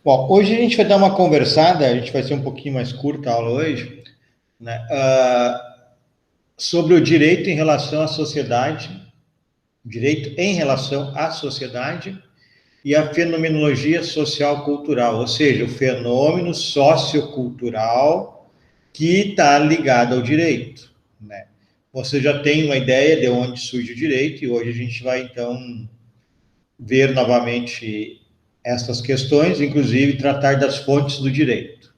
Bom, hoje a gente vai dar uma conversada, a gente vai ser um pouquinho mais curta a aula hoje, né, sobre o direito em relação à sociedade, direito em relação à sociedade e a fenomenologia social-cultural, ou seja, o fenômeno sociocultural que está ligado ao direito, né? Você já tem uma ideia de onde surge o direito e hoje a gente vai, então, ver novamente essas questões, inclusive tratar das fontes do direito.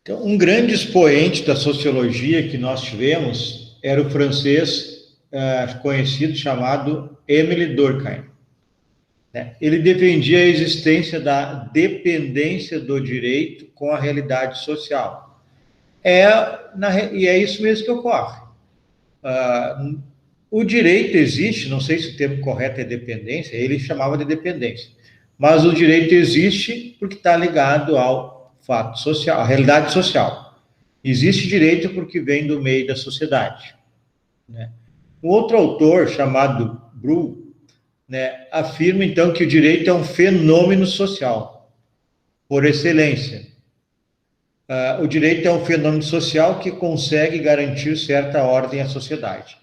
Então, um grande expoente da sociologia que nós tivemos era o francês conhecido chamado Émile Durkheim. Né? Ele defendia a existência da dependência do direito com a realidade social. E é isso mesmo que ocorre. O direito existe, não sei se o termo correto é dependência, ele chamava de dependência, mas o direito existe porque está ligado ao fato social, à realidade social. Existe direito porque vem do meio da sociedade. Né? Um outro autor, chamado Bru, né, afirma, então, que o direito é um fenômeno social, por excelência. O direito é um fenômeno social que consegue garantir certa ordem à sociedade.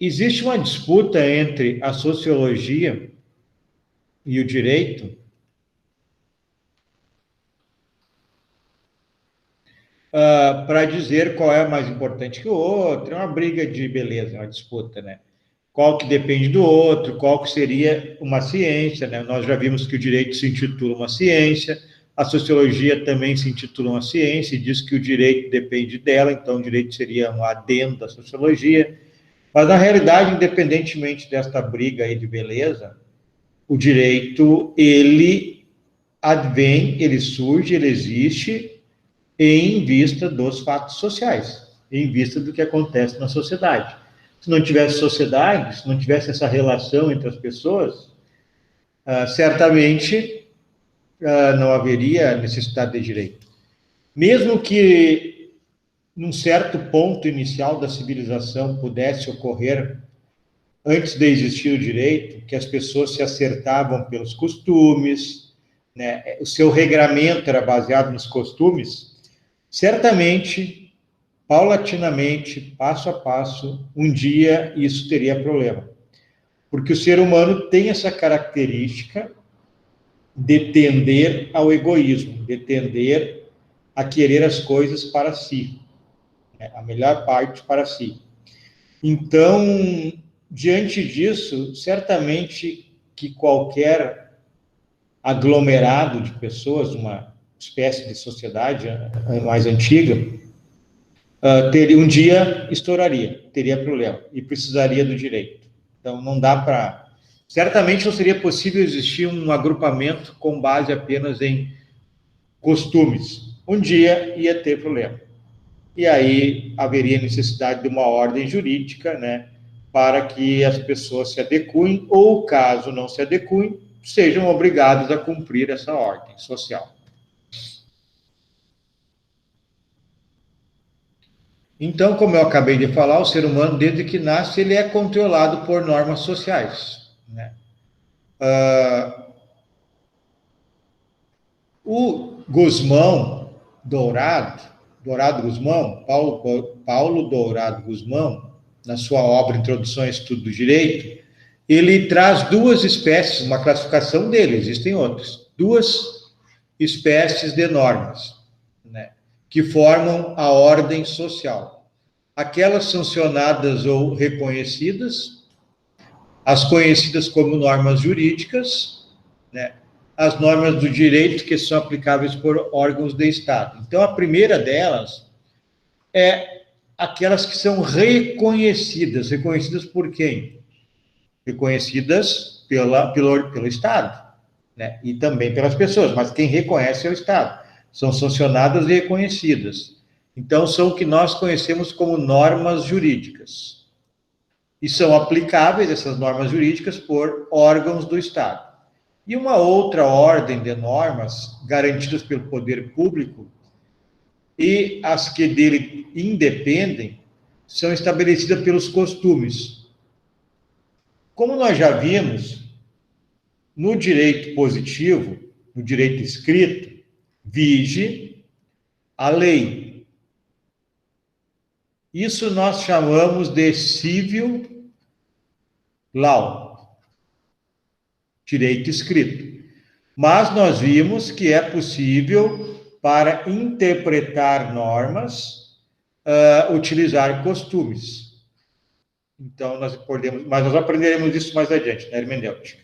Existe uma disputa entre a sociologia e o direito para dizer qual é mais importante que o outro. É uma briga de beleza, uma disputa, né? Qual que depende do outro, qual que seria uma ciência, né? Nós já vimos que o direito se intitula uma ciência, a sociologia também se intitula uma ciência e diz que o direito depende dela, então o direito seria um adendo da sociologia. Mas, na realidade, independentemente desta briga aí de beleza, o direito, ele advém, ele surge, ele existe em vista dos fatos sociais, em vista do que acontece na sociedade. Se não tivesse sociedade, se não tivesse essa relação entre as pessoas, certamente não haveria necessidade de direito. Mesmo que num certo ponto inicial da civilização pudesse ocorrer, antes de existir o direito, que as pessoas se acertavam pelos costumes, né? O seu regramento era baseado nos costumes, certamente, paulatinamente, passo a passo, um dia isso teria problema. Porque o ser humano tem essa característica de tender ao egoísmo, de tender a querer as coisas para si, né? A melhor parte para si. Então, diante disso, certamente que qualquer aglomerado de pessoas, uma espécie de sociedade mais antiga, um dia estouraria, teria problema e precisaria do direito. Então, não dá para. Certamente não seria possível existir um agrupamento com base apenas em costumes. Um dia ia ter problema. E aí haveria necessidade de uma ordem jurídica, né, para que as pessoas se adequem, ou caso não se adequem, sejam obrigados a cumprir essa ordem social. Então, como eu acabei de falar, o ser humano, desde que nasce, ele é controlado por normas sociais. Né? O Guzmão Dourado Guzmão, Paulo Dourado Guzmão, na sua obra Introdução ao Estudo do Direito, ele traz duas espécies, uma classificação dele, existem outras, duas espécies de normas, né, que formam a ordem social. Aquelas sancionadas ou reconhecidas, as conhecidas como normas jurídicas, né, as normas do direito que são aplicáveis por órgãos de Estado. Então, a primeira delas é aquelas que são reconhecidas. Reconhecidas por quem? Reconhecidas pelo Estado, né? E também pelas pessoas, mas quem reconhece é o Estado. São sancionadas e reconhecidas. Então, são o que nós conhecemos como normas jurídicas. E são aplicáveis essas normas jurídicas por órgãos do Estado. E uma outra ordem de normas garantidas pelo poder público e as que dele independem são estabelecidas pelos costumes. como nós já vimos, no direito positivo, no direito escrito, vige a lei. Isso nós chamamos de civil law, direito escrito. Mas nós vimos que é possível, para interpretar normas, utilizar costumes. Então, nós podemos, mas nós aprenderemos isso mais adiante, na hermenêutica.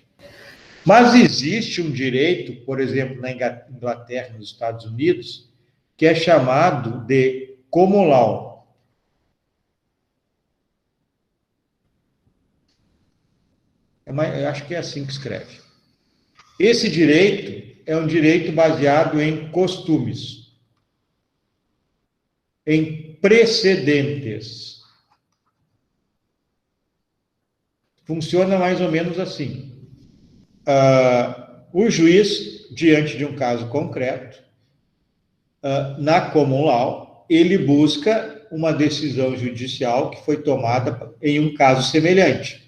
Mas existe um direito, por exemplo, na Inglaterra e nos Estados Unidos, que é chamado de common law. Eu acho que é assim que escreve. Esse direito é um direito baseado em costumes, em precedentes. Funciona mais ou menos assim. O juiz, diante de um caso concreto, na common law, ele busca uma decisão judicial que foi tomada em um caso semelhante,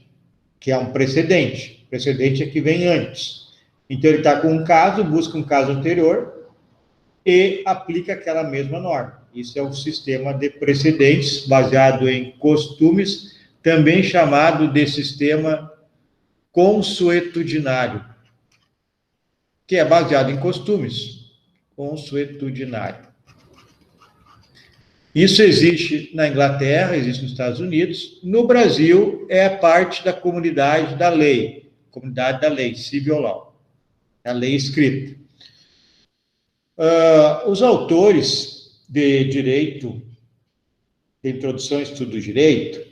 que é um precedente. O precedente é que vem antes. Então, ele está com um caso, busca um caso anterior e aplica aquela mesma norma. Isso é um sistema de precedentes baseado em costumes, também chamado de sistema consuetudinário, que é baseado em costumes. Consuetudinário. Isso existe na Inglaterra, existe nos Estados Unidos. No Brasil, é parte da comunidade da lei, civil law, a lei escrita. Os autores de direito, de introdução ao estudo do direito,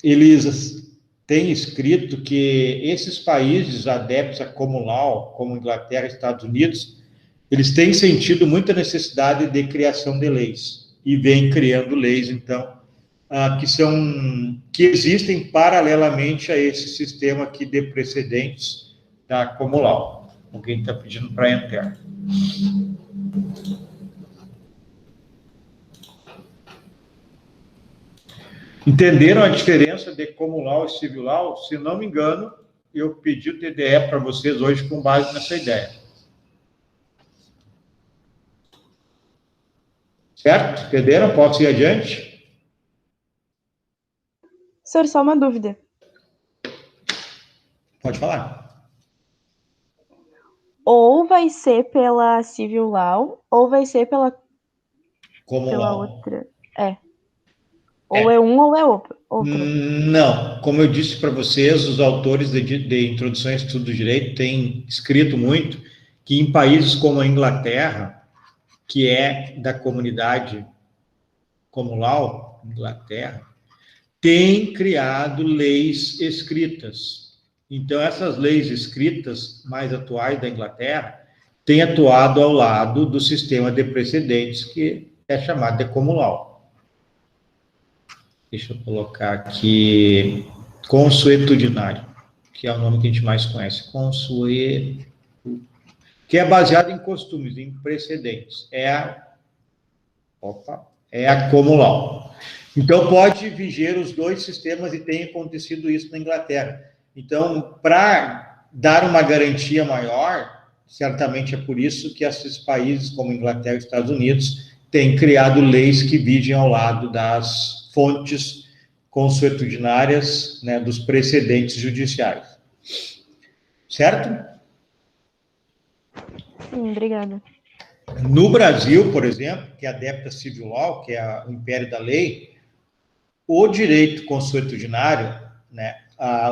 eles têm escrito que esses países adeptos a common law, como Inglaterra e Estados Unidos, eles têm sentido muita necessidade de criação de leis, e vêm criando leis, então, que existem paralelamente a esse sistema aqui de precedentes da common law. Alguém está pedindo para entrar. Entenderam a diferença de common law e civil law? Se não me engano, eu pedi o TDE para vocês hoje com base nessa ideia. Certo? Entenderam? Posso ir adiante? Senhor, só uma dúvida. Pode falar. Ou vai ser pela civil law, ou vai ser pela outra. Ou é um ou é outro. Não. Como eu disse para vocês, os autores de introdução ao estudo do direito têm escrito muito que em países como a Inglaterra, que é da comunidade common law, Inglaterra, tem criado leis escritas. Então, essas leis escritas mais atuais da Inglaterra têm atuado ao lado do sistema de precedentes, que é chamado de common law. Deixa eu colocar aqui consuetudinário, que é o nome que a gente mais conhece. Que é baseado em costumes, em precedentes. É a common law. Então, pode viger os dois sistemas, e tem acontecido isso na Inglaterra. Então, para dar uma garantia maior, certamente é por isso que esses países, como Inglaterra e Estados Unidos, têm criado leis que vigem ao lado das fontes consuetudinárias, né, dos precedentes judiciais. Certo? Sim, obrigada. No Brasil, por exemplo, que é adepta civil law, que é o império da lei, o direito consuetudinário, né,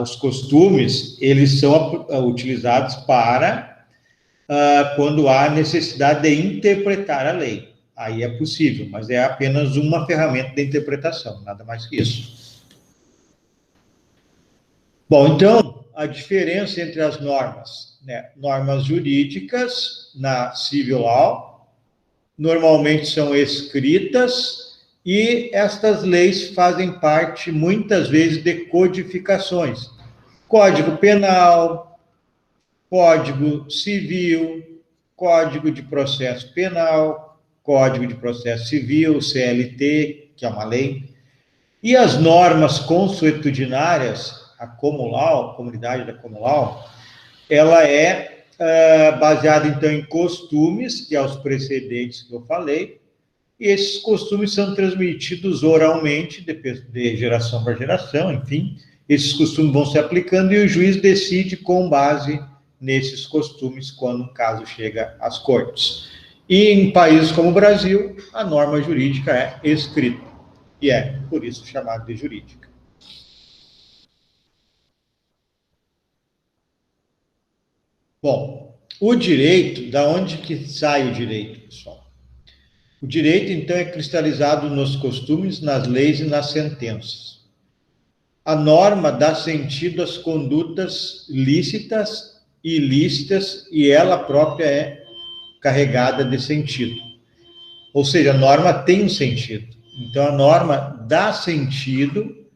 os costumes, eles são utilizados para quando há necessidade de interpretar a lei. Aí é possível, mas é apenas uma ferramenta de interpretação, nada mais que isso. Bom, então, a diferença entre as normas, né? Normas jurídicas na civil law, normalmente são escritas, e estas leis fazem parte, muitas vezes, de codificações. Código Penal, Código Civil, Código de Processo Penal, Código de Processo Civil, CLT, que é uma lei. E as normas consuetudinárias, a Comulau, a comunidade da Comulau, ela é baseada, então, em costumes, que é os precedentes que eu falei, e esses costumes são transmitidos oralmente, de geração para geração, enfim, esses costumes vão se aplicando e o juiz decide com base nesses costumes quando um caso chega às cortes. E em países como o Brasil, a norma jurídica é escrita, e é, por isso, chamada de jurídica. Bom, o direito, da onde que sai o direito, pessoal? O direito, então, é cristalizado nos costumes, nas leis e nas sentenças. A norma dá sentido às condutas lícitas e ilícitas, e ela própria é carregada de sentido. Ou seja, a norma tem um sentido. Então, a norma dá sentido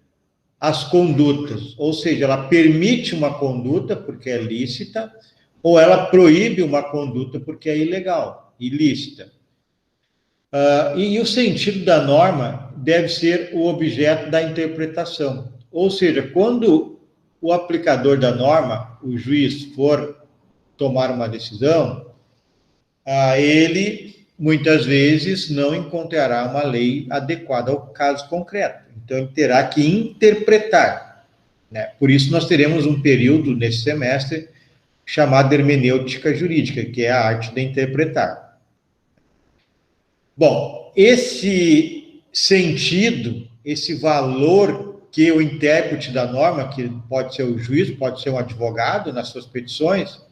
às condutas, ou seja, ela permite uma conduta porque é lícita, ou ela proíbe uma conduta porque é ilegal, ilícita. E o sentido da norma deve ser o objeto da interpretação. Ou seja, quando o aplicador da norma, o juiz, for tomar uma decisão, ele, muitas vezes, não encontrará uma lei adequada ao caso concreto. Então, ele terá que interpretar, né? Por isso, nós teremos um período nesse semestre chamado hermenêutica jurídica, que é a arte de interpretar. Bom, esse sentido, esse valor que o intérprete da norma, que pode ser o juiz, pode ser um advogado nas suas petições,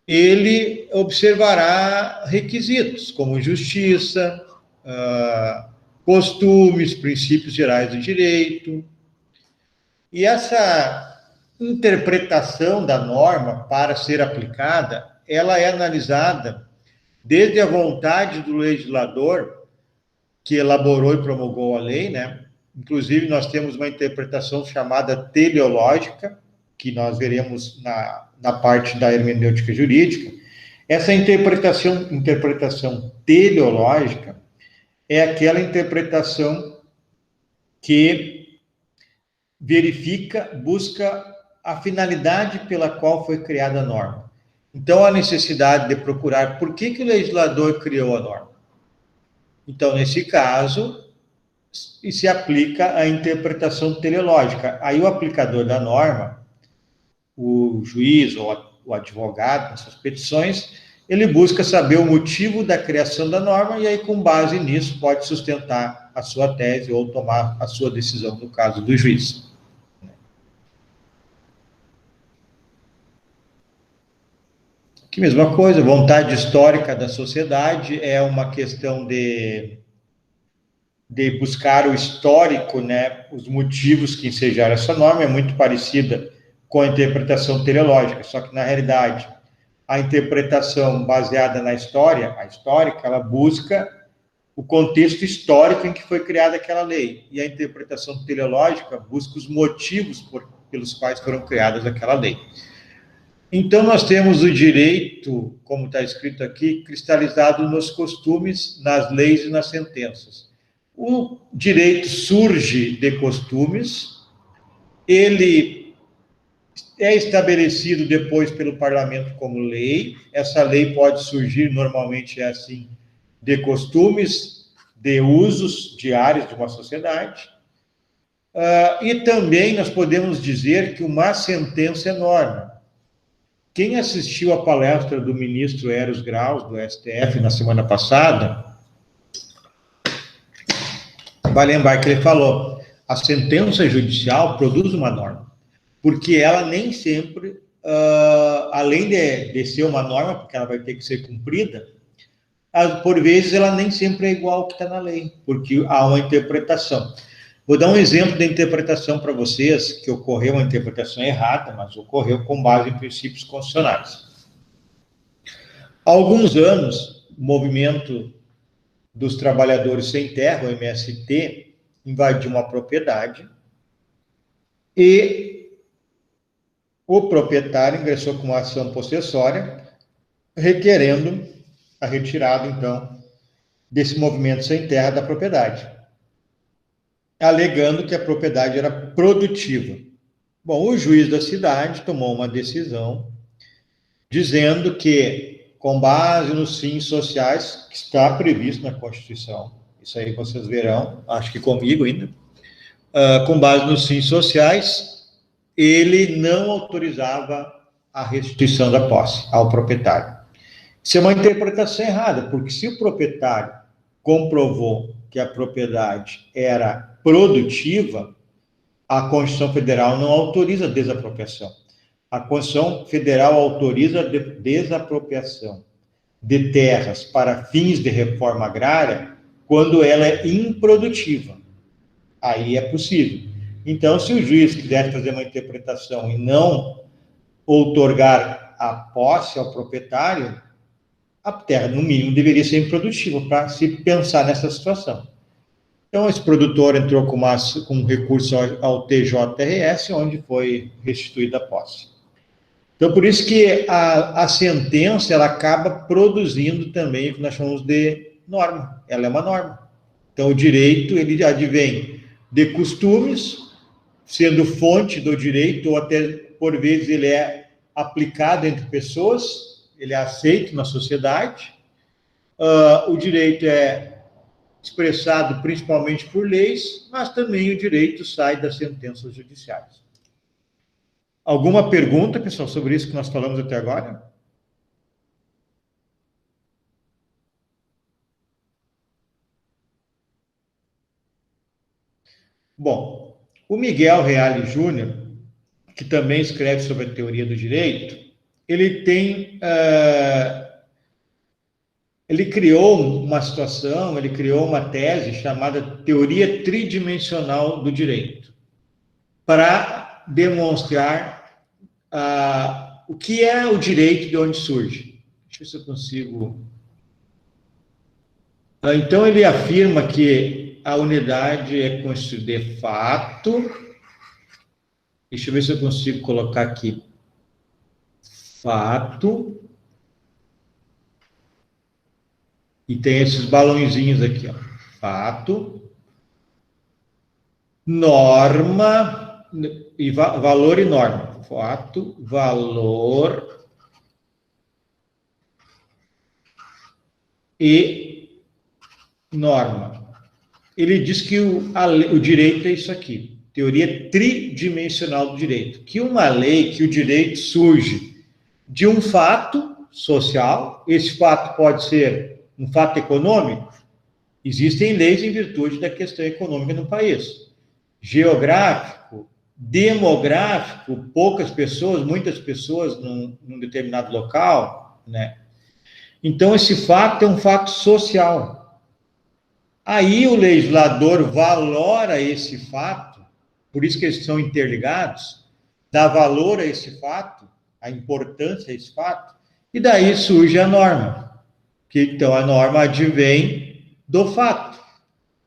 ele observará requisitos, como justiça, costumes, princípios gerais do direito. E essa interpretação da norma para ser aplicada, ela é analisada desde a vontade do legislador, que elaborou e promulgou a lei, né? Inclusive, nós temos uma interpretação chamada teleológica, que nós veremos na parte da hermenêutica jurídica. Essa interpretação teleológica é aquela interpretação que verifica, busca a finalidade pela qual foi criada a norma. Então, a necessidade de procurar por que o legislador criou a norma. Então, nesse caso, se aplica a interpretação teleológica. Aí, o aplicador da norma, o juiz ou o advogado, nessas petições, ele busca saber o motivo da criação da norma e aí, com base nisso, pode sustentar a sua tese ou tomar a sua decisão, no caso do juiz. Que mesma coisa, vontade histórica da sociedade é uma questão de buscar o histórico, né, os motivos que ensejaram essa norma, é muito parecida com a interpretação teleológica, só que, na realidade, a interpretação baseada na história, a histórica, ela busca o contexto histórico em que foi criada aquela lei, e a interpretação teleológica busca os motivos pelos quais foram criadas aquela lei. Então, nós temos o direito, como está escrito aqui, cristalizado nos costumes, nas leis e nas sentenças. O direito surge de costumes, ele é estabelecido depois pelo parlamento como lei, essa lei pode surgir, normalmente é assim, de costumes, de usos diários de uma sociedade, e também nós podemos dizer que uma sentença é norma. Quem assistiu à palestra do ministro Eros Graus, do STF, na semana passada, vai lembrar que ele falou, a sentença judicial produz uma norma, porque ela nem sempre, além de ser uma norma, porque ela vai ter que ser cumprida, por vezes ela nem sempre é igual ao que está na lei, porque há uma interpretação. Vou dar um exemplo da interpretação para vocês, que ocorreu uma interpretação errada, mas ocorreu com base em princípios constitucionais. Há alguns anos, o movimento dos trabalhadores sem terra, o MST, invadiu uma propriedade e o proprietário ingressou com uma ação possessória, requerendo a retirada, então, desse movimento sem terra da propriedade, alegando que a propriedade era produtiva. Bom, o juiz da cidade tomou uma decisão dizendo que, com base nos fins sociais, que está previsto na Constituição, isso aí vocês verão, acho que comigo ainda, com base nos fins sociais, ele não autorizava a restituição da posse ao proprietário. Isso é uma interpretação errada, porque se o proprietário comprovou que a propriedade era produtiva, a Constituição Federal não autoriza a desapropriação. A Constituição Federal autoriza a desapropriação de terras para fins de reforma agrária quando ela é improdutiva. Aí é possível. Então, se o juiz quiser fazer uma interpretação e não outorgar a posse ao proprietário, a terra, no mínimo, deveria ser improdutiva para se pensar nessa situação. Então, esse produtor entrou com um recurso ao TJRS, onde foi restituída a posse. Então, por isso que a sentença ela acaba produzindo também o que nós chamamos de norma. Ela é uma norma. Então, o direito, ele advém de costumes, sendo fonte do direito, ou até, por vezes, ele é aplicado entre pessoas, ele é aceito na sociedade. O direito é expressado principalmente por leis, mas também o direito sai das sentenças judiciais. Alguma pergunta, pessoal, sobre isso que nós falamos até agora? Bom, o Miguel Reale Júnior, que também escreve sobre a teoria do direito, ele tem... ele criou uma situação, ele criou uma tese chamada teoria tridimensional do direito, para demonstrar o que é o direito, de onde surge. Deixa eu ver se eu consigo... Então, ele afirma que a unidade é constituída de fato. Deixa eu ver se eu consigo colocar aqui. Fato. E tem esses balãozinhos aqui, ó. Fato. Norma. E valor e norma. Fato, valor e norma. Ele diz que o direito é isso aqui, teoria tridimensional do direito, que uma lei, que o direito surge de um fato social, esse fato pode ser um fato econômico, existem leis em virtude da questão econômica no país, geográfico, demográfico, poucas pessoas, muitas pessoas num determinado local, né? Então, esse fato é um fato social. Aí o legislador valora esse fato, por isso que eles são interligados, dá valor a esse fato, a importância a esse fato, e daí surge a norma. Então, a norma advém do fato.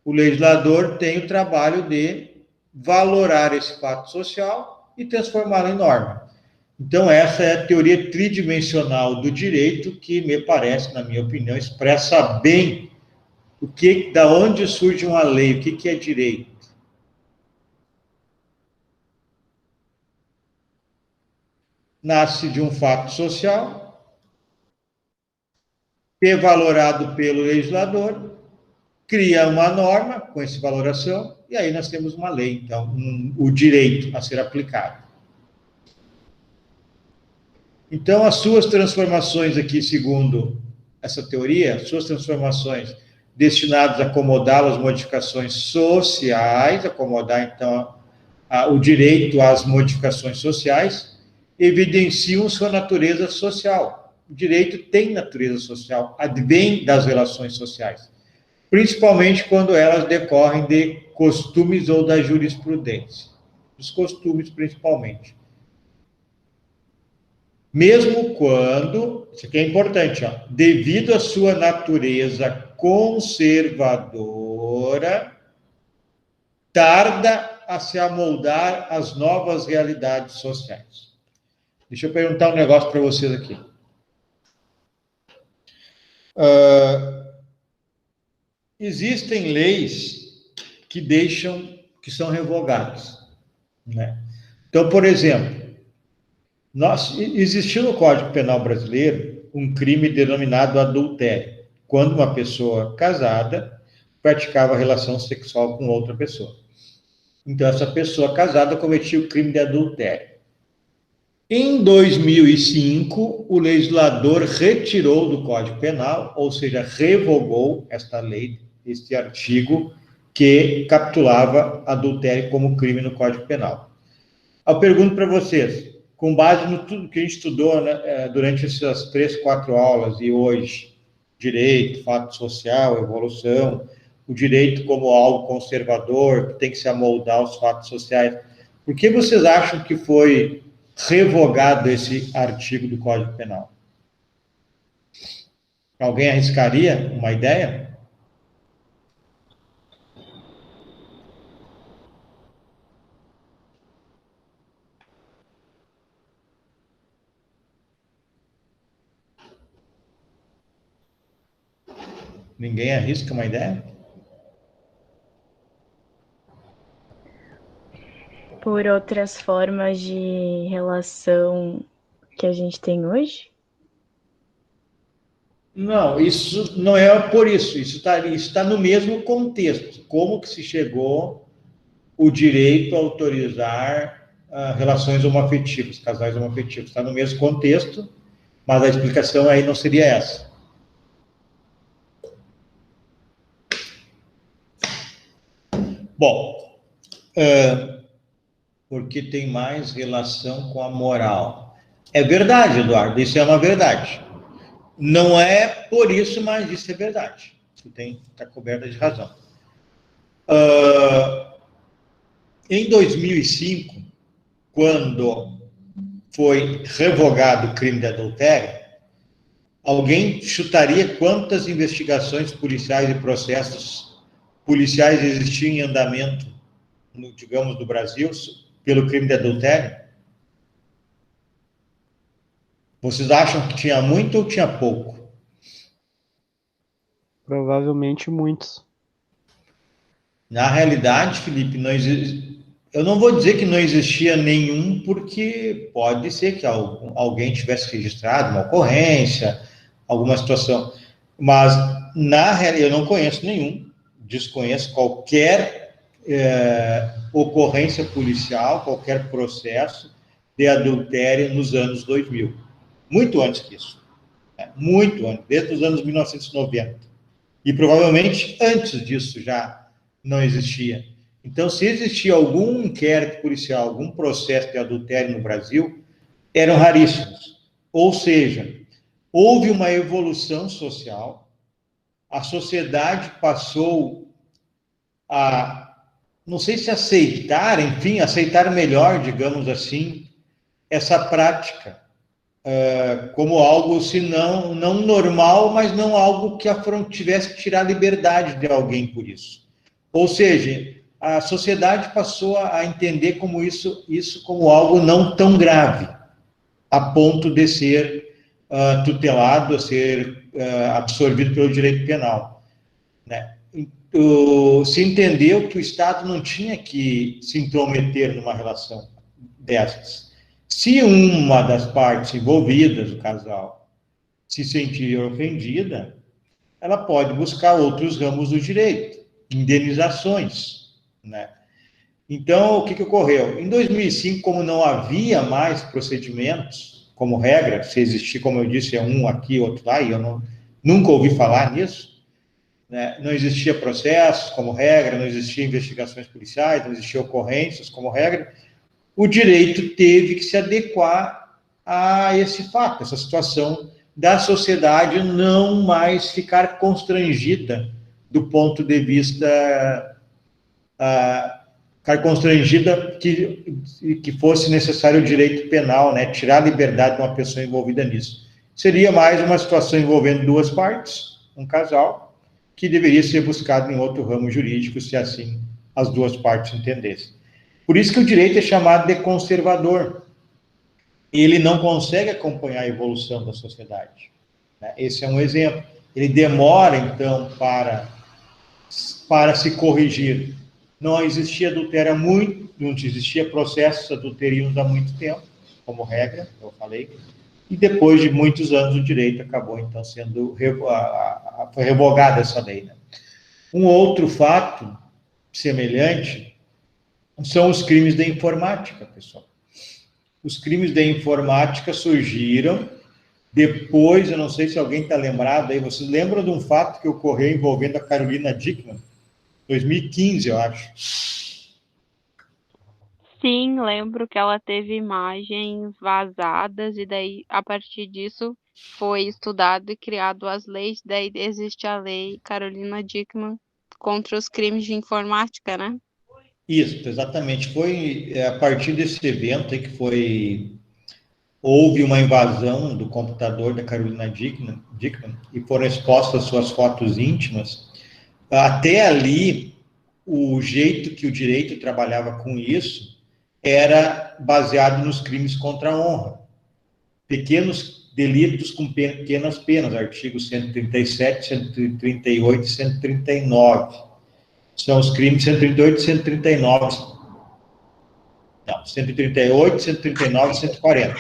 O legislador tem o trabalho de valorar esse fato social e transformá-lo em norma. Então, essa é a teoria tridimensional do direito, que me parece, na minha opinião, expressa bem da onde surge uma lei, o que é direito. Nasce de um fato social, é valorado pelo legislador, cria uma norma com essa valoração, e aí nós temos uma lei, então, o direito a ser aplicado. Então, as suas transformações aqui, segundo essa teoria, suas transformações destinadas a acomodar as modificações sociais, acomodar, então, o direito às modificações sociais, evidenciam sua natureza social. O direito tem natureza social, advém das relações sociais, principalmente quando elas decorrem de costumes ou da jurisprudência. Os costumes, principalmente. Mesmo quando, isso aqui é importante, ó, devido à sua natureza conservadora, tarda a se amoldar às novas realidades sociais. Deixa eu perguntar um negócio para vocês aqui. Existem leis que são revogadas, né? Então, por exemplo, existiu no Código Penal brasileiro um crime denominado adultério, quando uma pessoa casada praticava relação sexual com outra pessoa. Então, essa pessoa casada cometia o crime de adultério. Em 2005, o legislador retirou do Código Penal, ou seja, revogou esta lei, este artigo que capturava adultério como crime no Código Penal. Eu pergunto para vocês, com base no tudo que a gente estudou, né, durante essas 3, 4 aulas e hoje, direito, fato social, evolução, o direito como algo conservador, que tem que se amoldar aos fatos sociais, por que vocês acham que foi revogado esse artigo do Código Penal? Alguém arriscaria uma ideia? Ninguém arrisca uma ideia? Por outras formas de relação que a gente tem hoje? Não, isso não é por isso. Isso está no mesmo contexto. Como que se chegou o direito a autorizar relações homoafetivas, casais homoafetivos? Está no mesmo contexto, mas a explicação aí não seria essa. Bom, porque tem mais relação com a moral. É verdade, Eduardo, isso é uma verdade. Não é por isso, mas isso é verdade. Você está coberta de razão. Em 2005, quando foi revogado o crime de adultério, alguém chutaria quantas investigações policiais e processos policiais existiam em andamento, digamos, no Brasil, pelo crime de adultério? Vocês acham que tinha muito ou tinha pouco? Provavelmente muitos. Na realidade, Felipe, eu não vou dizer que não existia nenhum, porque pode ser que alguém tivesse registrado uma ocorrência, alguma situação, mas na realidade eu não conheço nenhum, desconheço qualquer ocorrência policial, qualquer processo de adultério nos anos 2000, muito antes disso, muito antes, desde os anos 1990, e provavelmente antes disso já não existia. Então, se existia algum inquérito policial, algum processo de adultério no Brasil, eram raríssimos. Ou seja, houve uma evolução social, a sociedade passou a, não sei se aceitar, enfim, aceitar melhor, digamos assim, essa prática como algo, se não normal, mas não algo que tivesse que tirar a liberdade de alguém por isso. Ou seja, a sociedade passou a entender como isso como algo não tão grave, a ponto de ser tutelado, a ser absorvido pelo direito penal. Né? Se entendeu que o Estado não tinha que se intrometer numa relação dessas. Se uma das partes envolvidas, o casal, se sentir ofendida, ela pode buscar outros ramos do direito, indenizações, né? Então, o que ocorreu? Em 2005, como não havia mais procedimentos, como regra, se existir, como eu disse, é um aqui, outro lá, e eu nunca ouvi falar nisso, né? Não existia processos como regra, não existia investigações policiais, não existia ocorrências como regra, o direito teve que se adequar a esse fato, essa situação da sociedade não mais ficar constrangida do ponto de vista ficar constrangida que fosse necessário o direito penal, né, tirar a liberdade de uma pessoa envolvida nisso. Seria mais uma situação envolvendo duas partes, um casal, que deveria ser buscado em outro ramo jurídico, se assim as duas partes entendessem. Por isso que o direito é chamado de conservador. Ele não consegue acompanhar a evolução da sociedade. Esse é um exemplo. Ele demora, então, para se corrigir. não existia adultério há muito, não existia processos adulterinos há muito tempo, como regra, eu falei, e depois de muitos anos o direito acabou, então, sendo foi revogada essa lei. Né? Um outro fato semelhante são os crimes da informática, pessoal. Os crimes da informática surgiram depois, eu não sei se alguém está lembrado aí, vocês lembram de um fato que ocorreu envolvendo a Carolina Dickmann? 2015, eu acho. Sim, lembro que ela teve imagens vazadas e daí, a partir disso, foi estudado e criado as leis. Daí existe a lei Carolina Dickmann contra os crimes de informática, né? Isso, exatamente. Foi a partir desse evento aí que houve uma invasão do computador da Carolina Dickmann e foram expostas suas fotos íntimas. Até ali, o jeito que o direito trabalhava com isso era baseado nos crimes contra a honra. Pequenos delitos com pequenas penas, artigos 137, 138 e 139. São os crimes 138 e 139. Não, 138, 139 e 140.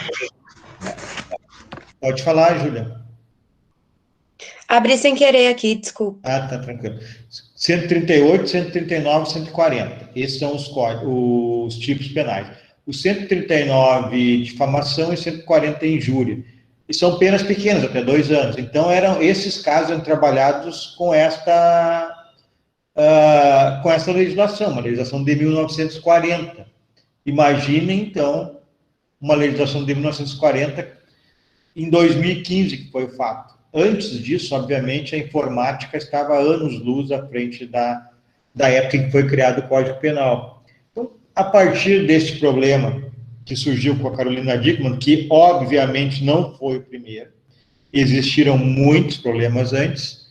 Pode falar, Júlia. Abri sem querer aqui, desculpa. Ah, tá tranquilo. 138, 139 e 140. Esses são os tipos penais. O 139, difamação, e 140, injúria. E são penas pequenas, até 2 anos. Então, esses casos eram trabalhados com esta legislação, uma legislação de 1940. Imaginem, então, uma legislação de 1940 em 2015, que foi o fato. Antes disso, obviamente, a informática estava anos-luz à frente da época em que foi criado o Código Penal. Então, a partir desse problema que surgiu com a Carolina Dickmann, que obviamente não foi o primeiro, existiram muitos problemas antes,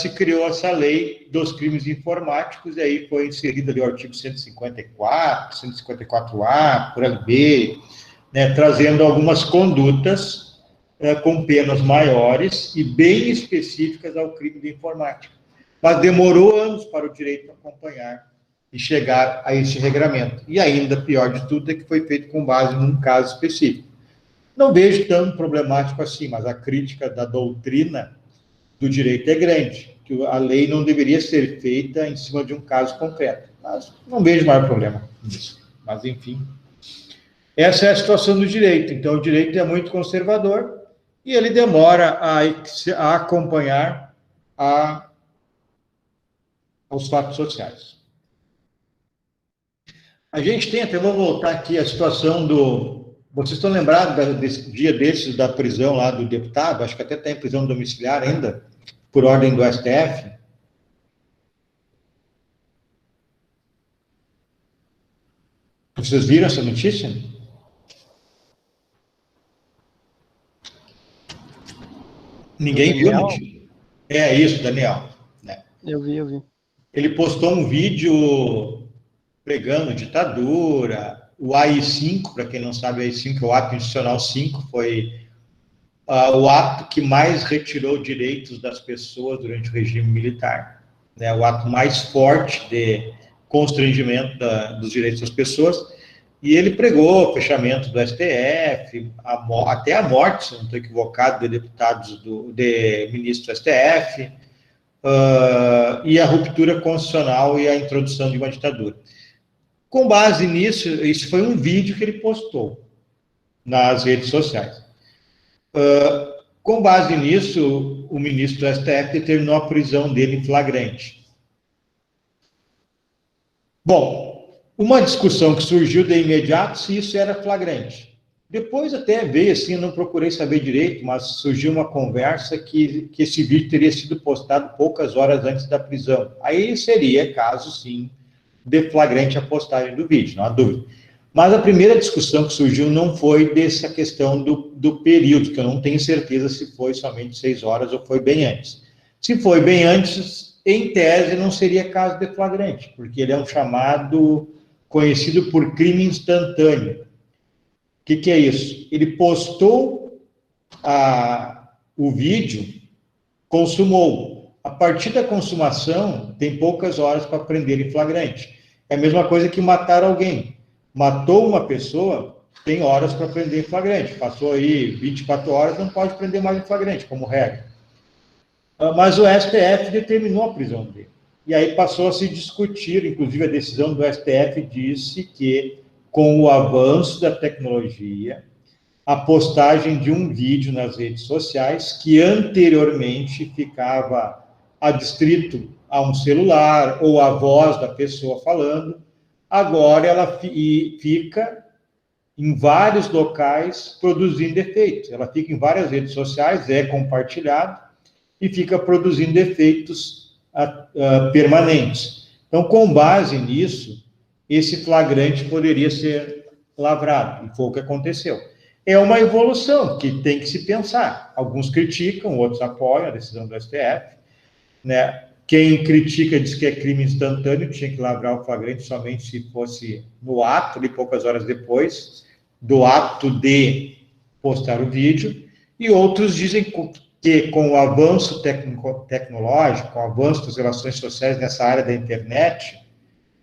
se criou essa lei dos crimes informáticos, e aí foi inserido ali o artigo 154, 154A, por ali, né, trazendo algumas condutas com penas maiores e bem específicas ao crime de informática. Mas demorou anos para o direito acompanhar e chegar a esse regramento. E ainda, pior de tudo, é que foi feito com base num caso específico. Não vejo tão problemático assim, mas a crítica da doutrina do direito é grande, que a lei não deveria ser feita em cima de um caso concreto. Mas não vejo maior problema nisso. Mas, enfim, essa é a situação do direito. Então, o direito é muito conservador e ele demora a acompanhar os fatos sociais. A gente tem, até vou voltar aqui, a situação do... Vocês estão lembrados desse dia desses da prisão lá do deputado? Acho que até está em prisão domiciliar ainda, por ordem do STF. Vocês viram essa notícia? Ninguém viu a notícia? É isso, Daniel. Né? Eu vi. Ele postou um vídeo pregando ditadura. O AI-5, para quem não sabe, o AI-5 é o Ato Institucional 5, foi o ato que mais retirou direitos das pessoas durante o regime militar. Né? O ato mais forte de constrangimento dos direitos das pessoas. E ele pregou o fechamento do STF, até a morte, se não estou equivocado, de deputados, de ministros do STF, e a ruptura constitucional e a introdução de uma ditadura. Com base nisso, isso foi um vídeo que ele postou nas redes sociais. Com base nisso, o ministro do STF determinou a prisão dele em flagrante. Bom, uma discussão que surgiu de imediato se isso era flagrante. Depois até veio assim, não procurei saber direito, mas surgiu uma conversa que esse vídeo teria sido postado poucas horas antes da prisão. Aí seria caso, sim, de flagrante a postagem do vídeo, não há dúvida. Mas a primeira discussão que surgiu não foi dessa questão do período, que eu não tenho certeza se foi somente 6 horas ou foi bem antes. Se foi bem antes, em tese, não seria caso de flagrante, porque ele é um chamado conhecido por crime instantâneo. O que é isso? Ele postou o vídeo, consumou. A partir da consumação, tem poucas horas para prender em flagrante. É a mesma coisa que matar alguém. Matou uma pessoa, tem horas para prender em flagrante. Passou aí 24 horas, não pode prender mais em flagrante, como regra. Mas o STF determinou a prisão dele. E aí passou a se discutir, inclusive a decisão do STF disse que, com o avanço da tecnologia, a postagem de um vídeo nas redes sociais, que anteriormente ficava adstrito a um celular ou a voz da pessoa falando, agora ela fica em vários locais produzindo efeitos. Ela fica em várias redes sociais, é compartilhado e fica produzindo efeitos permanentes. Então, com base nisso, esse flagrante poderia ser lavrado, e foi o que aconteceu. É uma evolução que tem que se pensar. Alguns criticam, outros apoiam a decisão do STF, né? Quem critica diz que é crime instantâneo, tinha que lavrar o flagrante somente se fosse no ato, ali poucas horas depois do ato de postar o vídeo, e outros dizem que com o avanço tecnológico, com o avanço das relações sociais nessa área da internet,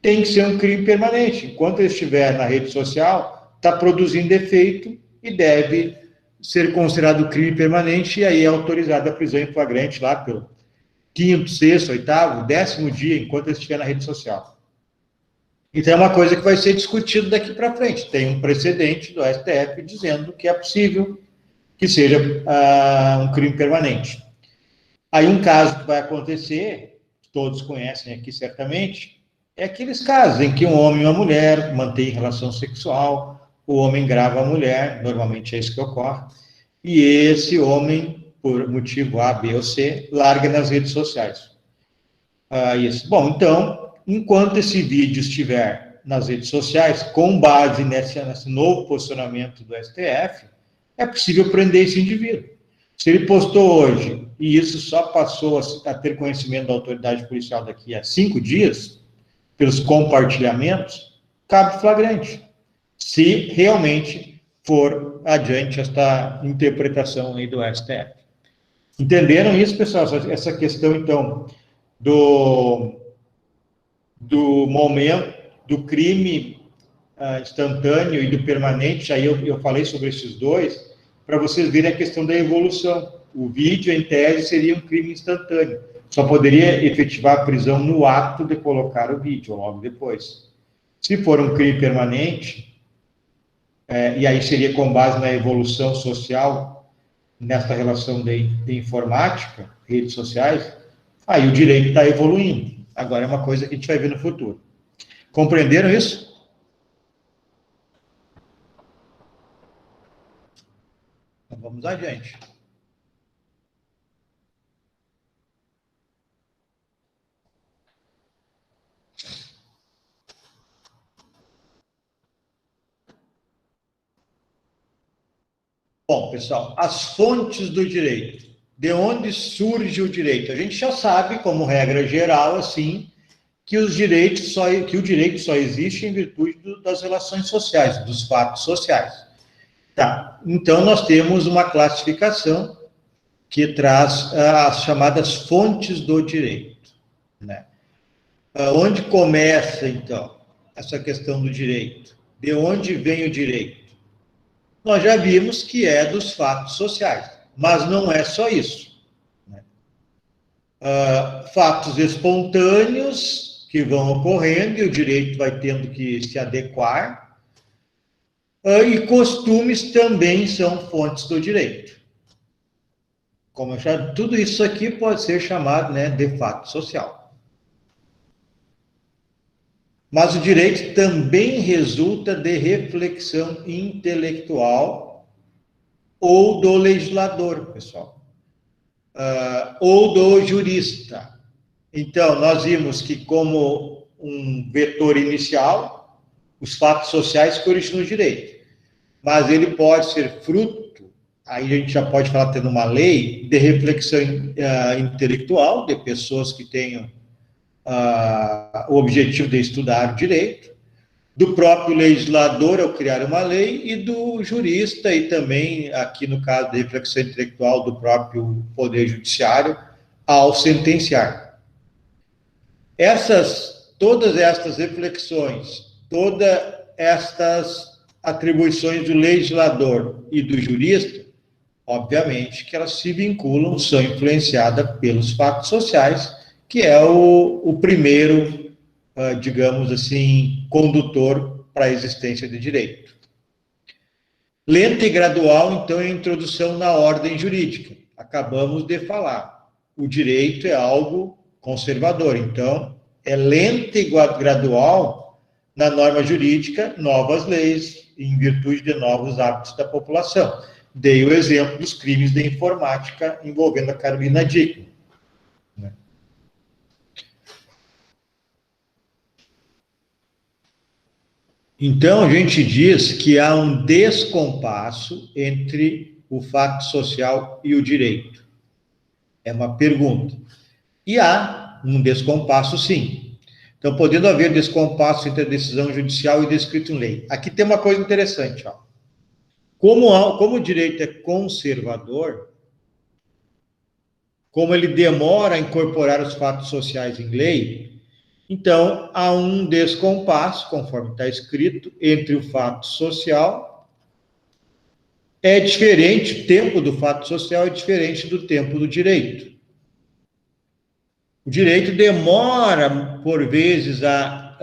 tem que ser um crime permanente. Enquanto ele estiver na rede social, está produzindo efeito e deve ser considerado crime permanente, e aí é autorizada a prisão em flagrante lá pelo 5º, 6º, 8º, 10º dia, enquanto ele estiver na rede social. Então é uma coisa que vai ser discutido daqui para frente. Tem um precedente do STF dizendo que é possível que seja um crime permanente. Aí um caso que vai acontecer, todos conhecem aqui certamente, é aqueles casos em que um homem e uma mulher mantêm relação sexual, o homem grava a mulher, normalmente é isso que ocorre, e esse homem, por motivo A, B ou C, larga nas redes sociais. Isso. Bom, então, enquanto esse vídeo estiver nas redes sociais, com base nesse novo posicionamento do STF, é possível prender esse indivíduo. Se ele postou hoje, e isso só passou a ter conhecimento da autoridade policial daqui a 5 dias, pelos compartilhamentos, cabe flagrante, se realmente for adiante esta interpretação aí do STF. Entenderam isso, pessoal? Essa questão, então, do momento, do crime instantâneo e do permanente, aí eu falei sobre esses dois, para vocês verem a questão da evolução. O vídeo, em tese, seria um crime instantâneo. Só poderia efetivar a prisão no ato de colocar o vídeo, logo depois. Se for um crime permanente, e aí seria com base na evolução social, nessa relação de informática, redes sociais, aí o direito está evoluindo. Agora é uma coisa que a gente vai ver no futuro. Compreenderam isso? Então, vamos adiante. Bom, pessoal, as fontes do direito. De onde surge o direito? A gente já sabe, como regra geral, assim, que o direito só existe em virtude das relações sociais, dos fatos sociais. Tá, então nós temos uma classificação que traz as chamadas fontes do direito, né? Onde começa, então, essa questão do direito? De onde vem o direito? Nós já vimos que é dos fatos sociais, mas não é só isso, né? Fatos espontâneos que vão ocorrendo e o direito vai tendo que se adequar, e costumes também são fontes do direito. Como tudo isso aqui pode ser chamado, né, de fato social. Mas o direito também resulta de reflexão intelectual ou do legislador, pessoal, ou do jurista. Então, nós vimos que, como um vetor inicial, os fatos sociais que originam o direito, mas ele pode ser fruto, aí a gente já pode falar, tendo uma lei, de reflexão intelectual, de pessoas que tenham o objetivo de estudar direito, do próprio legislador ao criar uma lei e do jurista, e também, aqui no caso de reflexão intelectual, do próprio Poder Judiciário, ao sentenciar. Todas estas reflexões, todas estas atribuições do legislador e do jurista, obviamente que elas se vinculam, são influenciadas pelos fatos sociais, que é o primeiro, digamos assim, condutor para a existência de direito. Lenta e gradual, então, é a introdução na ordem jurídica. Acabamos de falar. O direito é algo conservador, então, é lenta e gradual na norma jurídica, novas leis, em virtude de novos hábitos da população. Dei o exemplo dos crimes de informática envolvendo a Carolina Dickmann. Então, a gente diz que há um descompasso entre o fato social e o direito. É uma pergunta. E há um descompasso, sim. Então, podendo haver descompasso entre a decisão judicial e o descrito em lei. Aqui tem uma coisa interessante, ó. Como o direito é conservador, como ele demora a incorporar os fatos sociais em lei, então há um descompasso, conforme está escrito, entre o fato social. É diferente, o tempo do fato social é diferente do tempo do direito. O direito demora, por vezes, a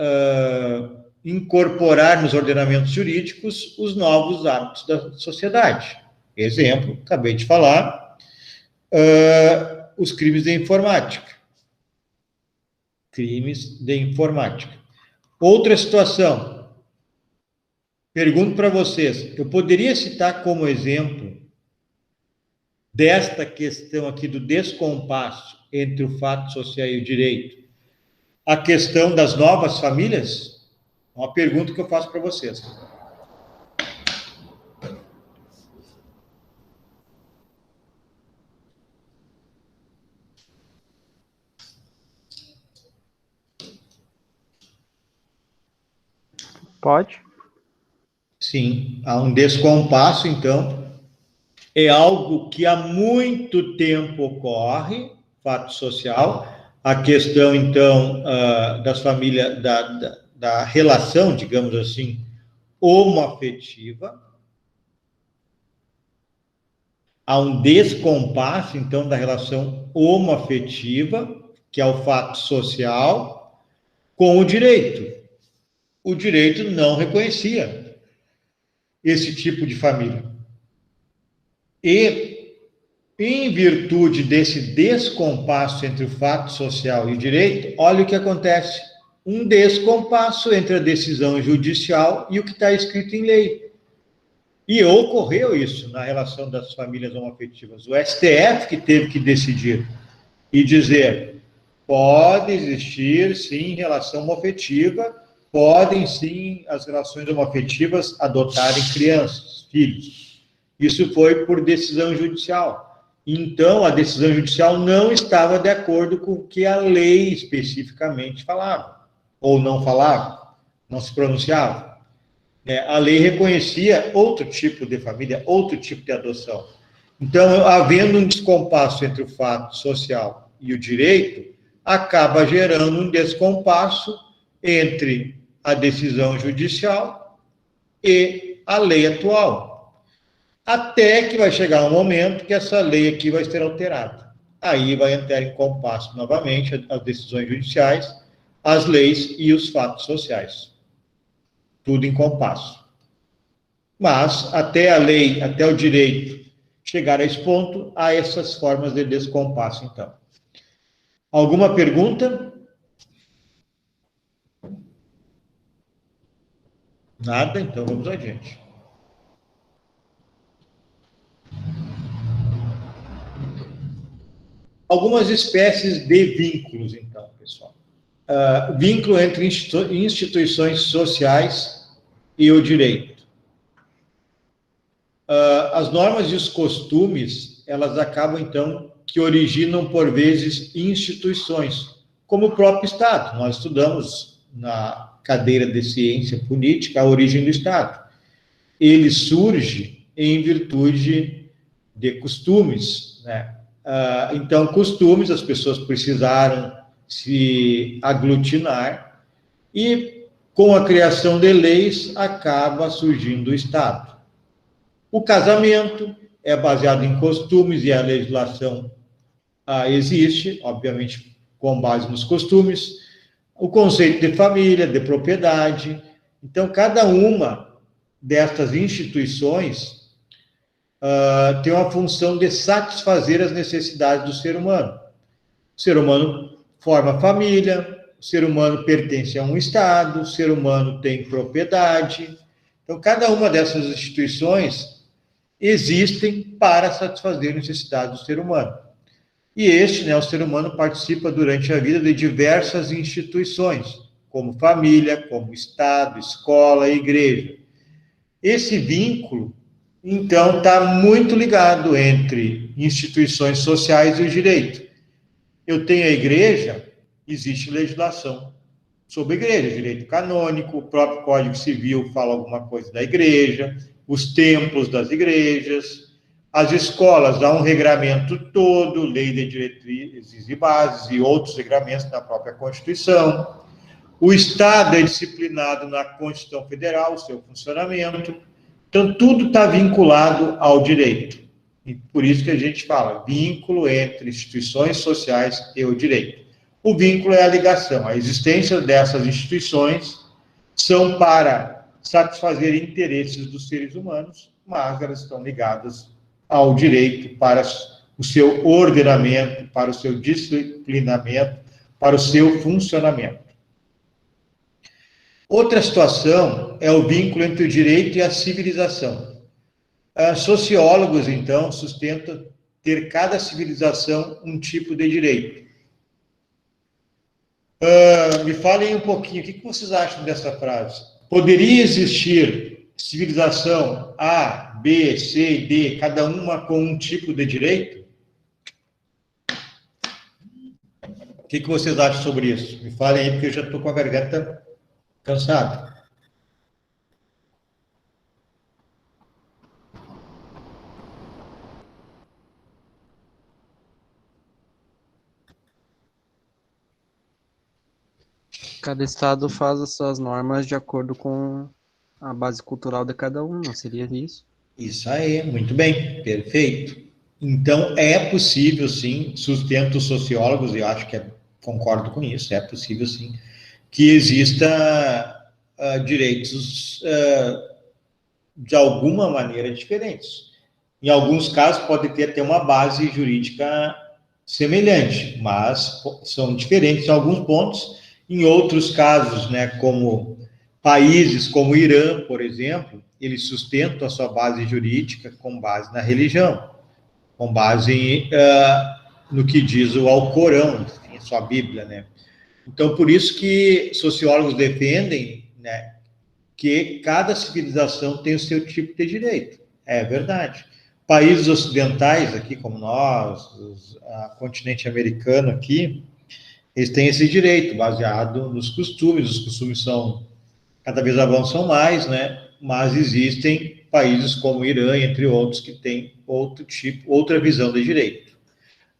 incorporar nos ordenamentos jurídicos os novos hábitos da sociedade. Exemplo, acabei de falar, os crimes de informática. Crimes de informática. Outra situação. Pergunto para vocês, eu poderia citar como exemplo desta questão aqui do descompasso entre o fato social e o direito, a questão das novas famílias? Uma pergunta que eu faço para vocês. Pode? Sim, há um descompasso, então. É algo que há muito tempo ocorre, fato social. A questão, então, das famílias, da relação, digamos assim, homoafetiva. Há um descompasso, então, da relação homoafetiva, que é o fato social, com o direito. O direito não reconhecia esse tipo de família. E, em virtude desse descompasso entre o fato social e o direito, olha o que acontece. Um descompasso entre a decisão judicial e o que está escrito em lei. E ocorreu isso na relação das famílias homoafetivas. O STF que teve que decidir e dizer: pode existir, sim, relação homoafetiva, podem, sim, as relações homoafetivas adotarem crianças, filhos. Isso foi por decisão judicial. Então, a decisão judicial não estava de acordo com o que a lei especificamente falava, ou não falava, não se pronunciava. A lei reconhecia outro tipo de família, outro tipo de adoção. Então, havendo um descompasso entre o fato social e o direito, acaba gerando um descompasso entre a decisão judicial e a lei atual. Até que vai chegar um momento que essa lei aqui vai ser alterada. Aí vai entrar em compasso novamente as decisões judiciais, as leis e os fatos sociais. Tudo em compasso. Mas, até a lei, até o direito chegar a esse ponto, há essas formas de descompasso, então. Alguma pergunta? Nada? Então vamos adiante. Algumas espécies de vínculos, então, pessoal. Vínculo entre instituições sociais e o direito. As normas e os costumes, elas acabam, então, que originam, por vezes, instituições, como o próprio Estado. Nós estudamos na cadeira de ciência política a origem do Estado. Ele surge em virtude de costumes, né? Então, costumes, as pessoas precisaram se aglutinar e, com a criação de leis, acaba surgindo o Estado. O casamento é baseado em costumes e a legislação existe, obviamente, com base nos costumes. O conceito de família, de propriedade. Então, cada uma destas instituições tem uma função de satisfazer as necessidades do ser humano. O ser humano forma família, o ser humano pertence a um Estado, o ser humano tem propriedade. Então, cada uma dessas instituições existem para satisfazer a necessidade do ser humano. E o ser humano participa durante a vida de diversas instituições, como família, como Estado, escola, igreja. Esse vínculo, então, está muito ligado entre instituições sociais e o direito. Eu tenho a igreja, existe legislação sobre a igreja, direito canônico, o próprio Código Civil fala alguma coisa da igreja, os templos das igrejas, as escolas, há um regramento todo, lei de diretrizes e bases e outros regramentos da própria Constituição. O Estado é disciplinado na Constituição Federal, o seu funcionamento. Então, tudo está vinculado ao direito. E por isso que a gente fala vínculo entre instituições sociais e o direito. O vínculo é a ligação. A existência dessas instituições são para satisfazer interesses dos seres humanos, mas elas estão ligadas ao direito para o seu ordenamento, para o seu disciplinamento, para o seu funcionamento. Outra situação é o vínculo entre o direito e a civilização. Sociólogos, então, sustentam ter cada civilização um tipo de direito. Me falem um pouquinho, o que vocês acham dessa frase? Poderia existir civilização A, B, C e D, cada uma com um tipo de direito? O que vocês acham sobre isso? Me falem aí, porque eu já estou com a garganta cansada. Cada estado faz as suas normas de acordo com a base cultural de cada um, não seria isso? Isso aí, muito bem, perfeito. Então, é possível, sim, sustento os sociólogos, e eu acho que concordo com isso, é possível, sim, que exista direitos de alguma maneira diferentes. Em alguns casos, pode ter até uma base jurídica semelhante, mas são diferentes em alguns pontos. Em outros casos, né, como países como o Irã, por exemplo, eles sustentam a sua base jurídica com base na religião, com base no que diz o Alcorão, enfim, a sua Bíblia, né? Então, por isso que sociólogos defendem, né, que cada civilização tem o seu tipo de direito. É verdade. Países ocidentais, aqui como nós, o continente americano aqui, eles têm esse direito baseado nos costumes. Os costumes cada vez avançam mais, né? Mas existem países como o Irã, entre outros, que têm outra visão de direito.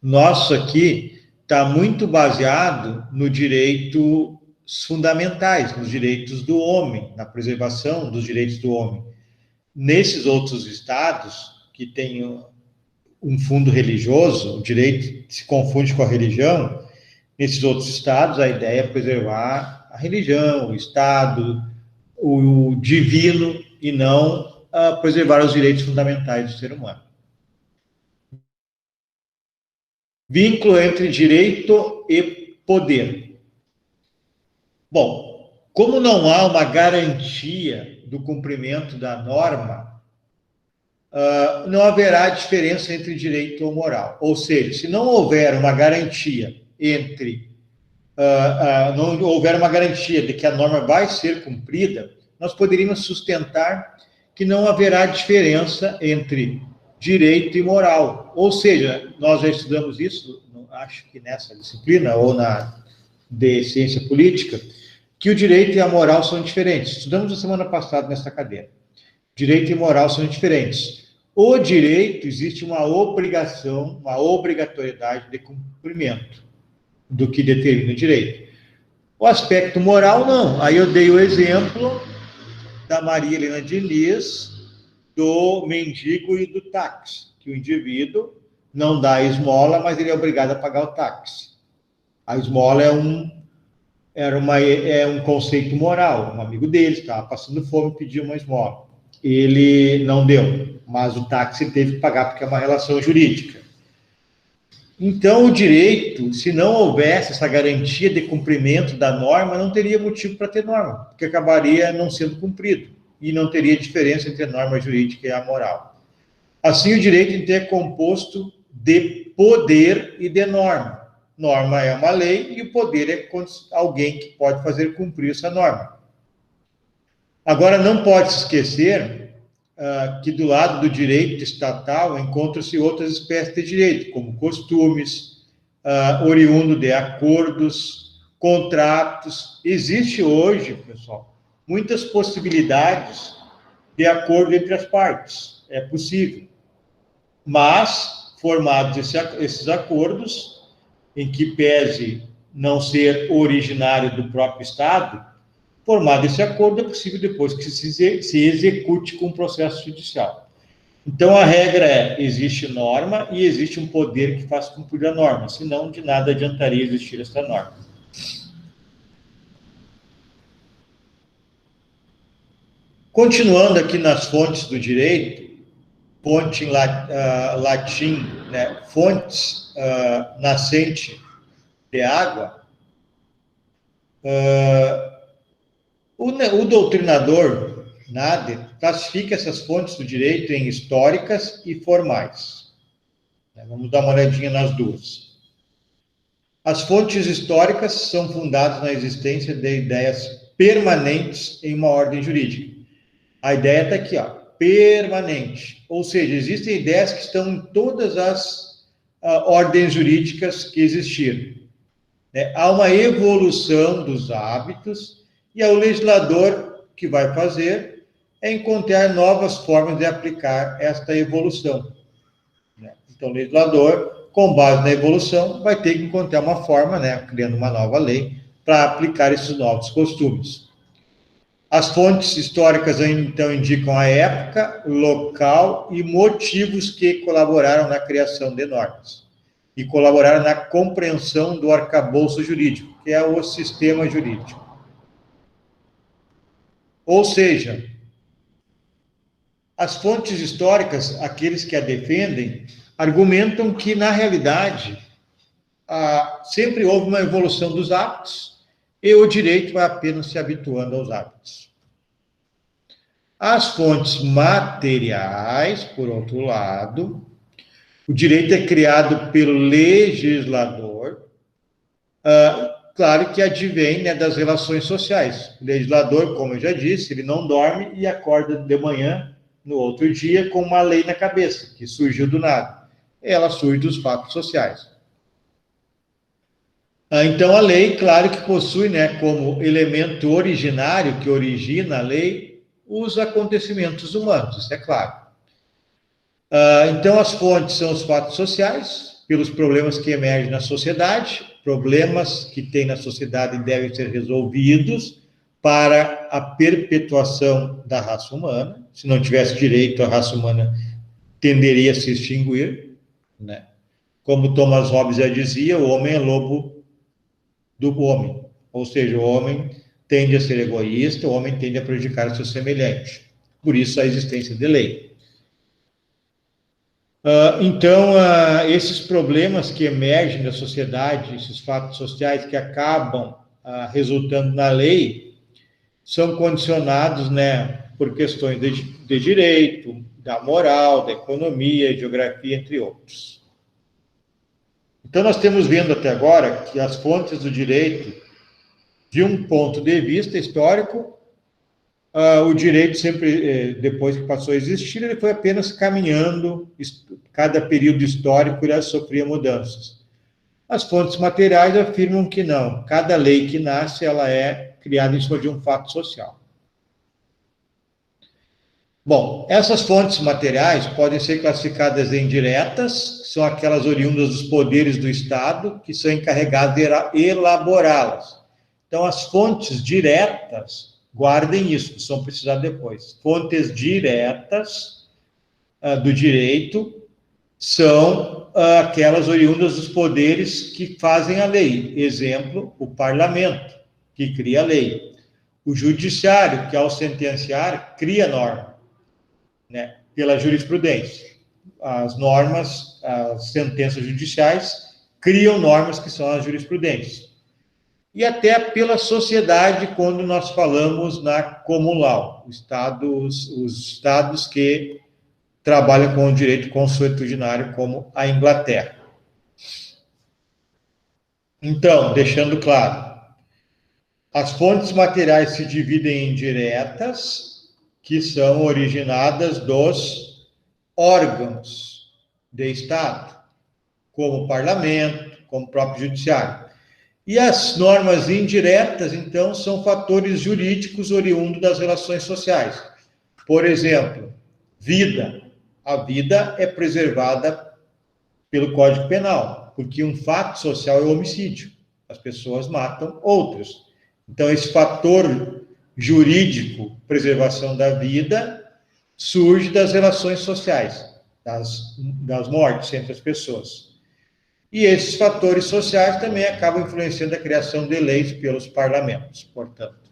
Nosso aqui está muito baseado no direito fundamentais, nos direitos do homem, na preservação dos direitos do homem. Nesses outros estados, que têm um fundo religioso, o direito se confunde com a religião, nesses outros estados a ideia é preservar a religião, o Estado, o divino, e não preservar os direitos fundamentais do ser humano. Vínculo entre direito e poder. Bom, como não há uma garantia do cumprimento da norma, não haverá diferença entre direito ou moral. Ou seja, se não houver uma garantia não houver uma garantia de que a norma vai ser cumprida, nós poderíamos sustentar que não haverá diferença entre direito e moral. Ou seja, nós já estudamos isso, acho que nessa disciplina, ou na de ciência política, que o direito e a moral são diferentes. Estudamos na semana passada nessa cadeira. Direito e moral são diferentes. o direito existe uma obrigação, uma obrigatoriedade de cumprimento do que determina o direito. O aspecto moral, não. Aí eu dei o exemplo da Maria Helena Diniz, do mendigo e do táxi, que o indivíduo não dá a esmola, mas ele é obrigado a pagar o táxi. A esmola é um conceito moral. Um amigo dele estava passando fome e pediu uma esmola. Ele não deu, mas o táxi teve que pagar porque é uma relação jurídica. Então, o direito, se não houvesse essa garantia de cumprimento da norma, não teria motivo para ter norma, porque acabaria não sendo cumprido, e não teria diferença entre a norma jurídica e a moral. Assim, o direito então, é composto de poder e de norma. Norma é uma lei e o poder é alguém que pode fazer cumprir essa norma. Agora, não pode se esquecer que do lado do direito estatal encontram-se outras espécies de direito, como costumes, oriundo de acordos, contratos. Existe hoje, pessoal, muitas possibilidades de acordo entre as partes. É possível. Mas, formados esses acordos, em que pese não ser originário do próprio Estado, formado esse acordo, é possível depois que se execute com o processo judicial. Então, a regra é, existe norma e existe um poder que faz cumprir a norma, senão de nada adiantaria existir essa norma. Continuando aqui nas fontes do direito, fonte em latim, né, fontes nascente de água, o doutrinador Nader classifica essas fontes do direito em históricas e formais. Vamos dar uma olhadinha nas duas. As fontes históricas são fundadas na existência de ideias permanentes em uma ordem jurídica. A ideia está aqui, ó, permanente. Ou seja, existem ideias que estão em todas as ordens jurídicas que existiram. Há uma evolução dos hábitos e o legislador que vai fazer é encontrar novas formas de aplicar esta evolução. Então, o legislador, com base na evolução, vai ter que encontrar uma forma, criando uma nova lei, para aplicar esses novos costumes. As fontes históricas, então, indicam a época, local e motivos que colaboraram na criação de normas e colaboraram na compreensão do arcabouço jurídico, que é o sistema jurídico. Ou seja, as fontes históricas, aqueles que a defendem, argumentam que, na realidade, sempre houve uma evolução dos hábitos e o direito vai apenas se habituando aos hábitos. As fontes materiais, por outro lado, o direito é criado pelo legislador, claro que advém das relações sociais. O legislador, como eu já disse, ele não dorme e acorda de manhã, no outro dia, com uma lei na cabeça, que surgiu do nada. Ela surge dos fatos sociais. Então, a lei, claro que possui, como elemento originário, que origina a lei, os acontecimentos humanos, isso é claro. Então, as fontes são os fatos sociais, pelos problemas que emergem na sociedade, problemas que tem na sociedade e devem ser resolvidos para a perpetuação da raça humana. Se não tivesse direito, a raça humana tenderia a se extinguir, Como Thomas Hobbes já dizia, o homem é lobo do homem, ou seja, o homem tende a ser egoísta, o homem tende a prejudicar o seu semelhante. Por isso, a existência de lei. Então, esses problemas que emergem da sociedade, esses fatos sociais que acabam resultando na lei, são condicionados, por questões de direito, da moral, da economia, geografia, entre outros. Então, nós temos vendo até agora que as fontes do direito, de um ponto de vista histórico, o direito sempre, depois que passou a existir, ele foi apenas caminhando, cada período histórico ele sofria mudanças. As fontes materiais afirmam que não, cada lei que nasce, ela é criada em cima de um fato social. Bom, essas fontes materiais podem ser classificadas em diretas, que são aquelas oriundas dos poderes do Estado, que são encarregados de elaborá-las. Então, as fontes diretas, guardem isso, que são precisadas depois. Fontes diretas do direito são aquelas oriundas dos poderes que fazem a lei. Exemplo, o parlamento, que cria a lei. O judiciário, que ao sentenciar, cria norma, né, pela jurisprudência. As normas, as sentenças judiciais, criam normas que são as jurisprudências. E até pela sociedade, quando nós falamos na common law, os estados que trabalham com o direito consuetudinário, como a Inglaterra. Então, deixando claro, as fontes materiais se dividem em diretas, que são originadas dos órgãos de Estado, como o parlamento, como o próprio judiciário. E as normas indiretas, então, são fatores jurídicos oriundos das relações sociais. Por exemplo, vida. A vida é preservada pelo Código Penal, porque um fato social é o homicídio. As pessoas matam outras. Então, esse fator jurídico, preservação da vida, surge das relações sociais, das mortes entre as pessoas. E esses fatores sociais também acabam influenciando a criação de leis pelos parlamentos, portanto.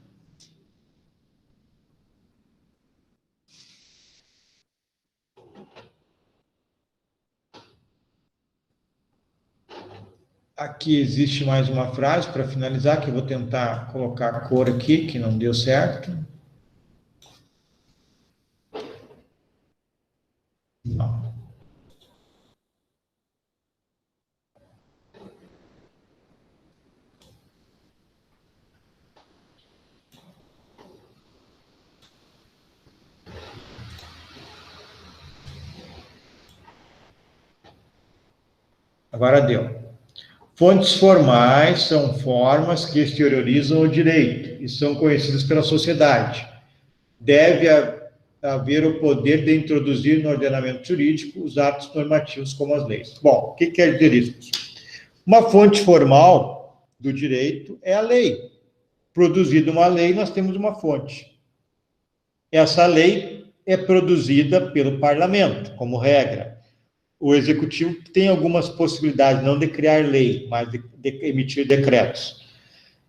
Aqui existe mais uma frase para finalizar, que eu vou tentar colocar a cor aqui, que não deu certo. Não. Agora deu. Fontes formais são formas que exteriorizam o direito e são conhecidas pela sociedade. Deve haver o poder de introduzir no ordenamento jurídico os atos normativos como as leis. Bom, o que quer dizer isso? Uma fonte formal do direito é a lei. Produzida uma lei, nós temos uma fonte. Essa lei é produzida pelo parlamento, como regra. O executivo tem algumas possibilidades, não de criar lei, mas de emitir decretos.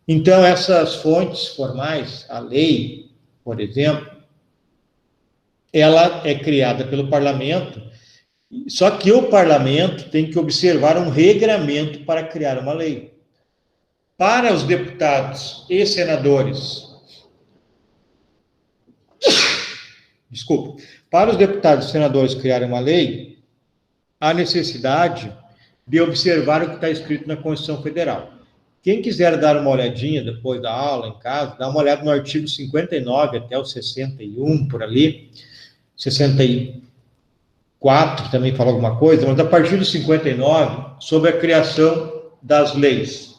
Então, essas fontes formais, a lei, por exemplo, ela é criada pelo parlamento, só que o parlamento tem que observar um regramento para criar uma lei. Para os deputados e senadores, para os deputados e senadores criarem uma lei, há necessidade de observar o que está escrito na Constituição Federal. Quem quiser dar uma olhadinha depois da aula em casa, dá uma olhada no artigo 59 até o 61, por ali, 64, que também fala alguma coisa, mas a partir do 59, sobre a criação das leis.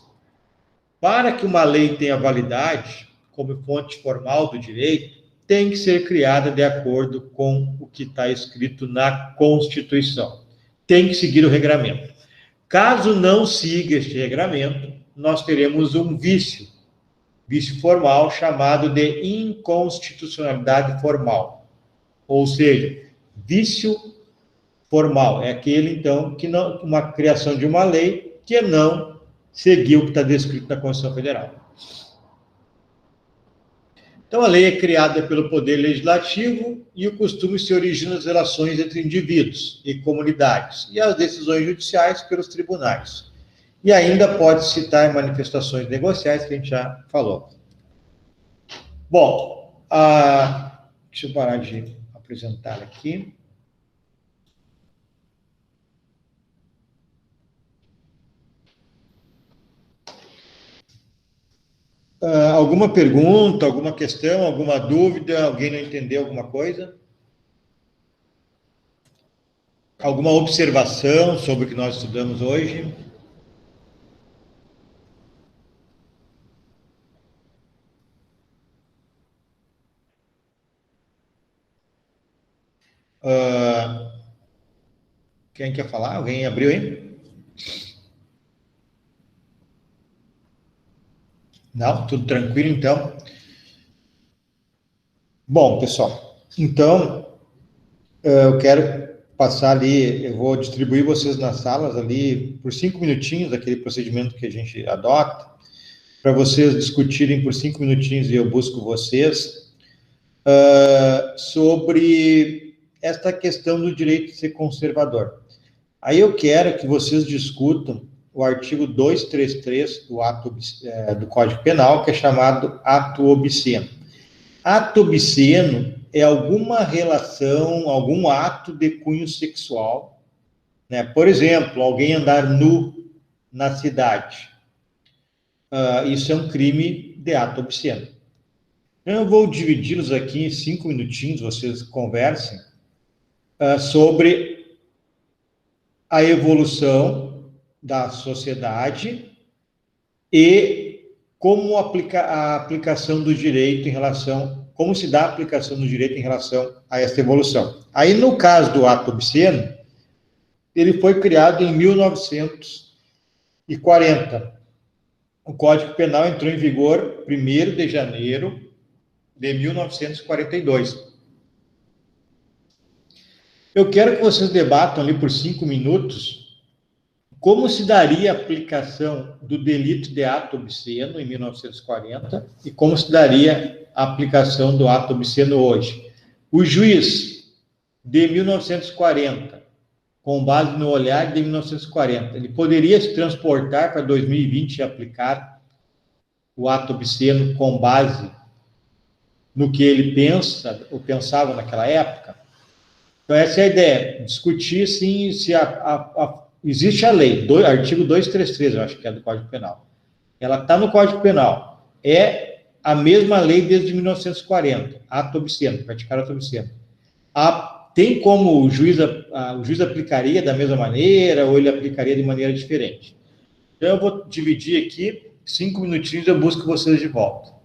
Para que uma lei tenha validade, como fonte formal do direito, tem que ser criada de acordo com o que está escrito na Constituição. Tem que seguir o regramento. Caso não siga este regramento, nós teremos um vício formal chamado de inconstitucionalidade formal. Ou seja, vício formal é aquele, então, que não, uma criação de uma lei que não seguiu o que está descrito na Constituição Federal. Então, a lei é criada pelo Poder Legislativo e o costume se origina nas relações entre indivíduos e comunidades, e as decisões judiciais pelos tribunais. E ainda pode citar manifestações negociais, que a gente já falou. Bom, deixa eu parar de apresentar aqui. Alguma pergunta, alguma questão, alguma dúvida? Alguém não entendeu alguma coisa? Alguma observação sobre o que nós estudamos hoje? Quem quer falar? Alguém abriu aí? Não? Tudo tranquilo, então? Bom, pessoal, então eu quero passar ali, eu vou distribuir vocês nas salas ali por 5 minutinhos, aquele procedimento que a gente adota, para vocês discutirem por 5 minutinhos e eu busco vocês sobre esta questão do direito de ser conservador. Aí eu quero que vocês discutam o artigo 233 do Código Penal, que é chamado ato obsceno. Ato obsceno é alguma relação, algum ato de cunho sexual, né? Por exemplo, alguém andar nu na cidade. Isso é um crime de ato obsceno. Eu vou dividi-los aqui em 5 minutinhos, vocês conversem sobre a evolução da sociedade e como a aplicação do direito em relação, como se dá a aplicação do direito em relação a esta evolução. Aí, no caso do ato obsceno, ele foi criado em 1940. O Código Penal entrou em vigor 1º de janeiro de 1942. Eu quero que vocês debatam ali por 5 minutos como se daria a aplicação do delito de ato obsceno em 1940 e como se daria a aplicação do ato obsceno hoje. O juiz de 1940, com base no olhar de 1940, ele poderia se transportar para 2020 e aplicar o ato obsceno com base no que ele pensa ou pensava naquela época? Então, essa é a ideia, discutir, sim, se existe a lei, artigo 233, eu acho que é do Código Penal. Ela está no Código Penal. É a mesma lei desde 1940, ato obsceno, praticar ato obsceno. Tem como o juiz aplicaria da mesma maneira ou ele aplicaria de maneira diferente? Então, eu vou dividir aqui, 5 minutinhos, eu busco vocês de volta.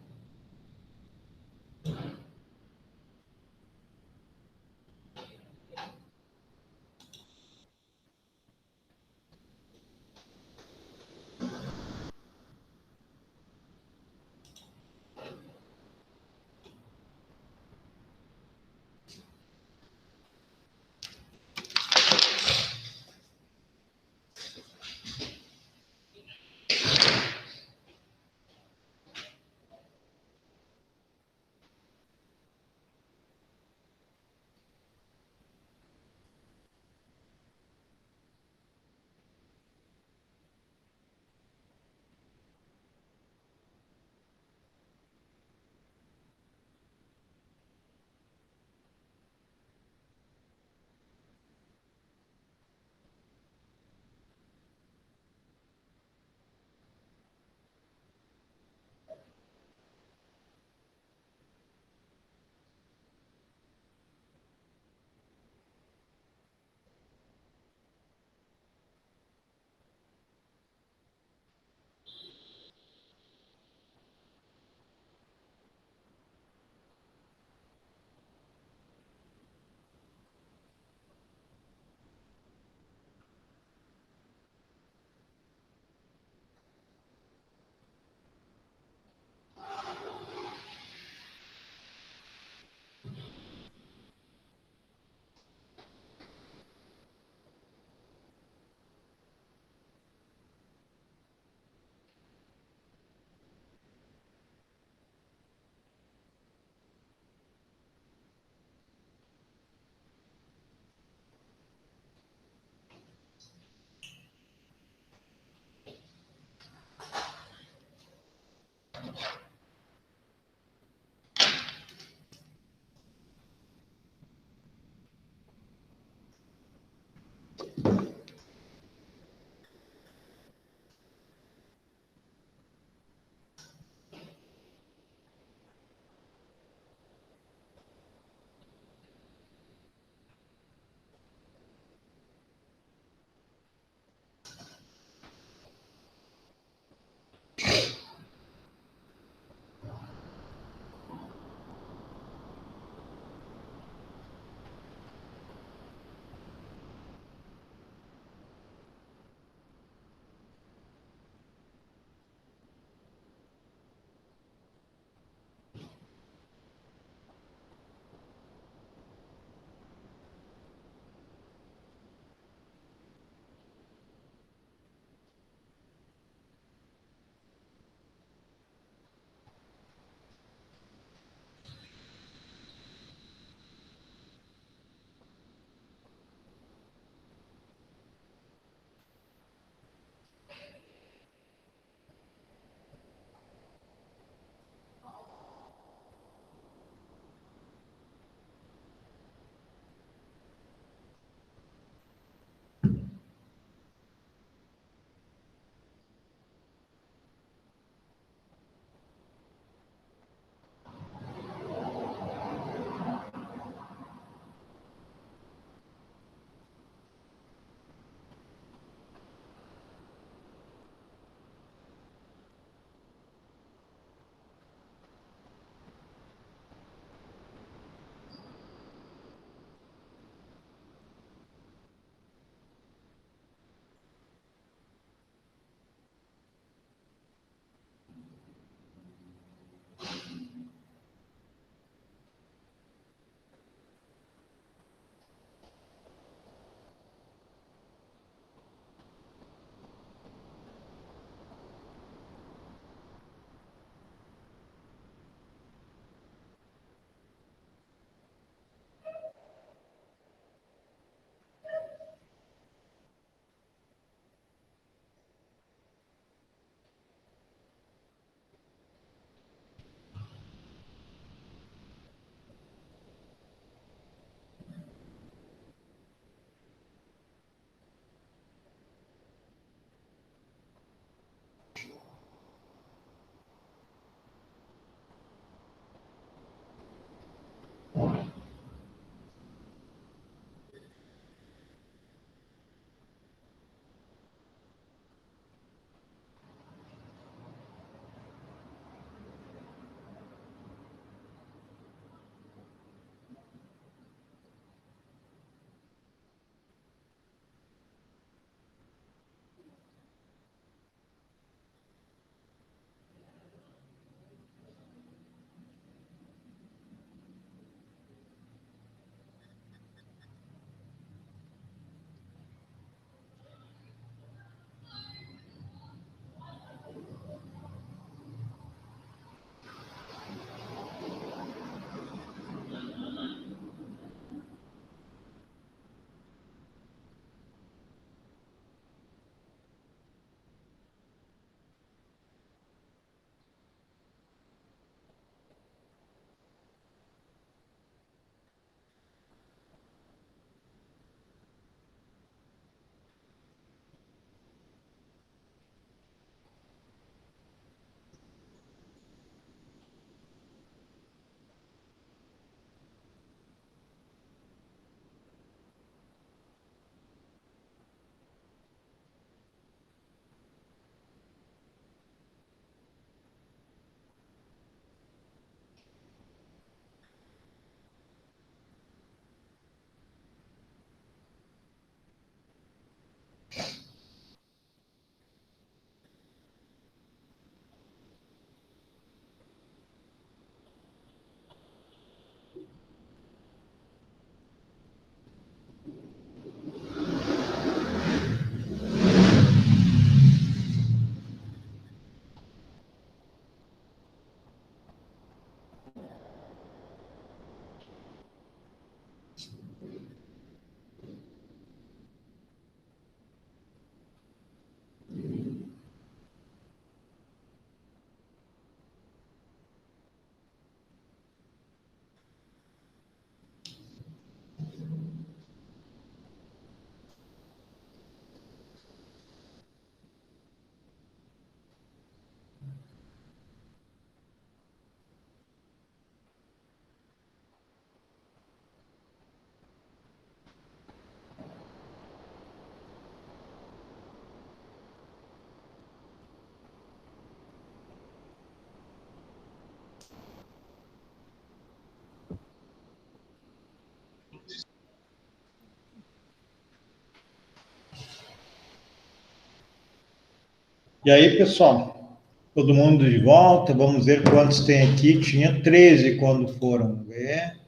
E aí, pessoal, todo mundo de volta, vamos ver quantos tem aqui. Tinha 13 quando foram, vamos ver.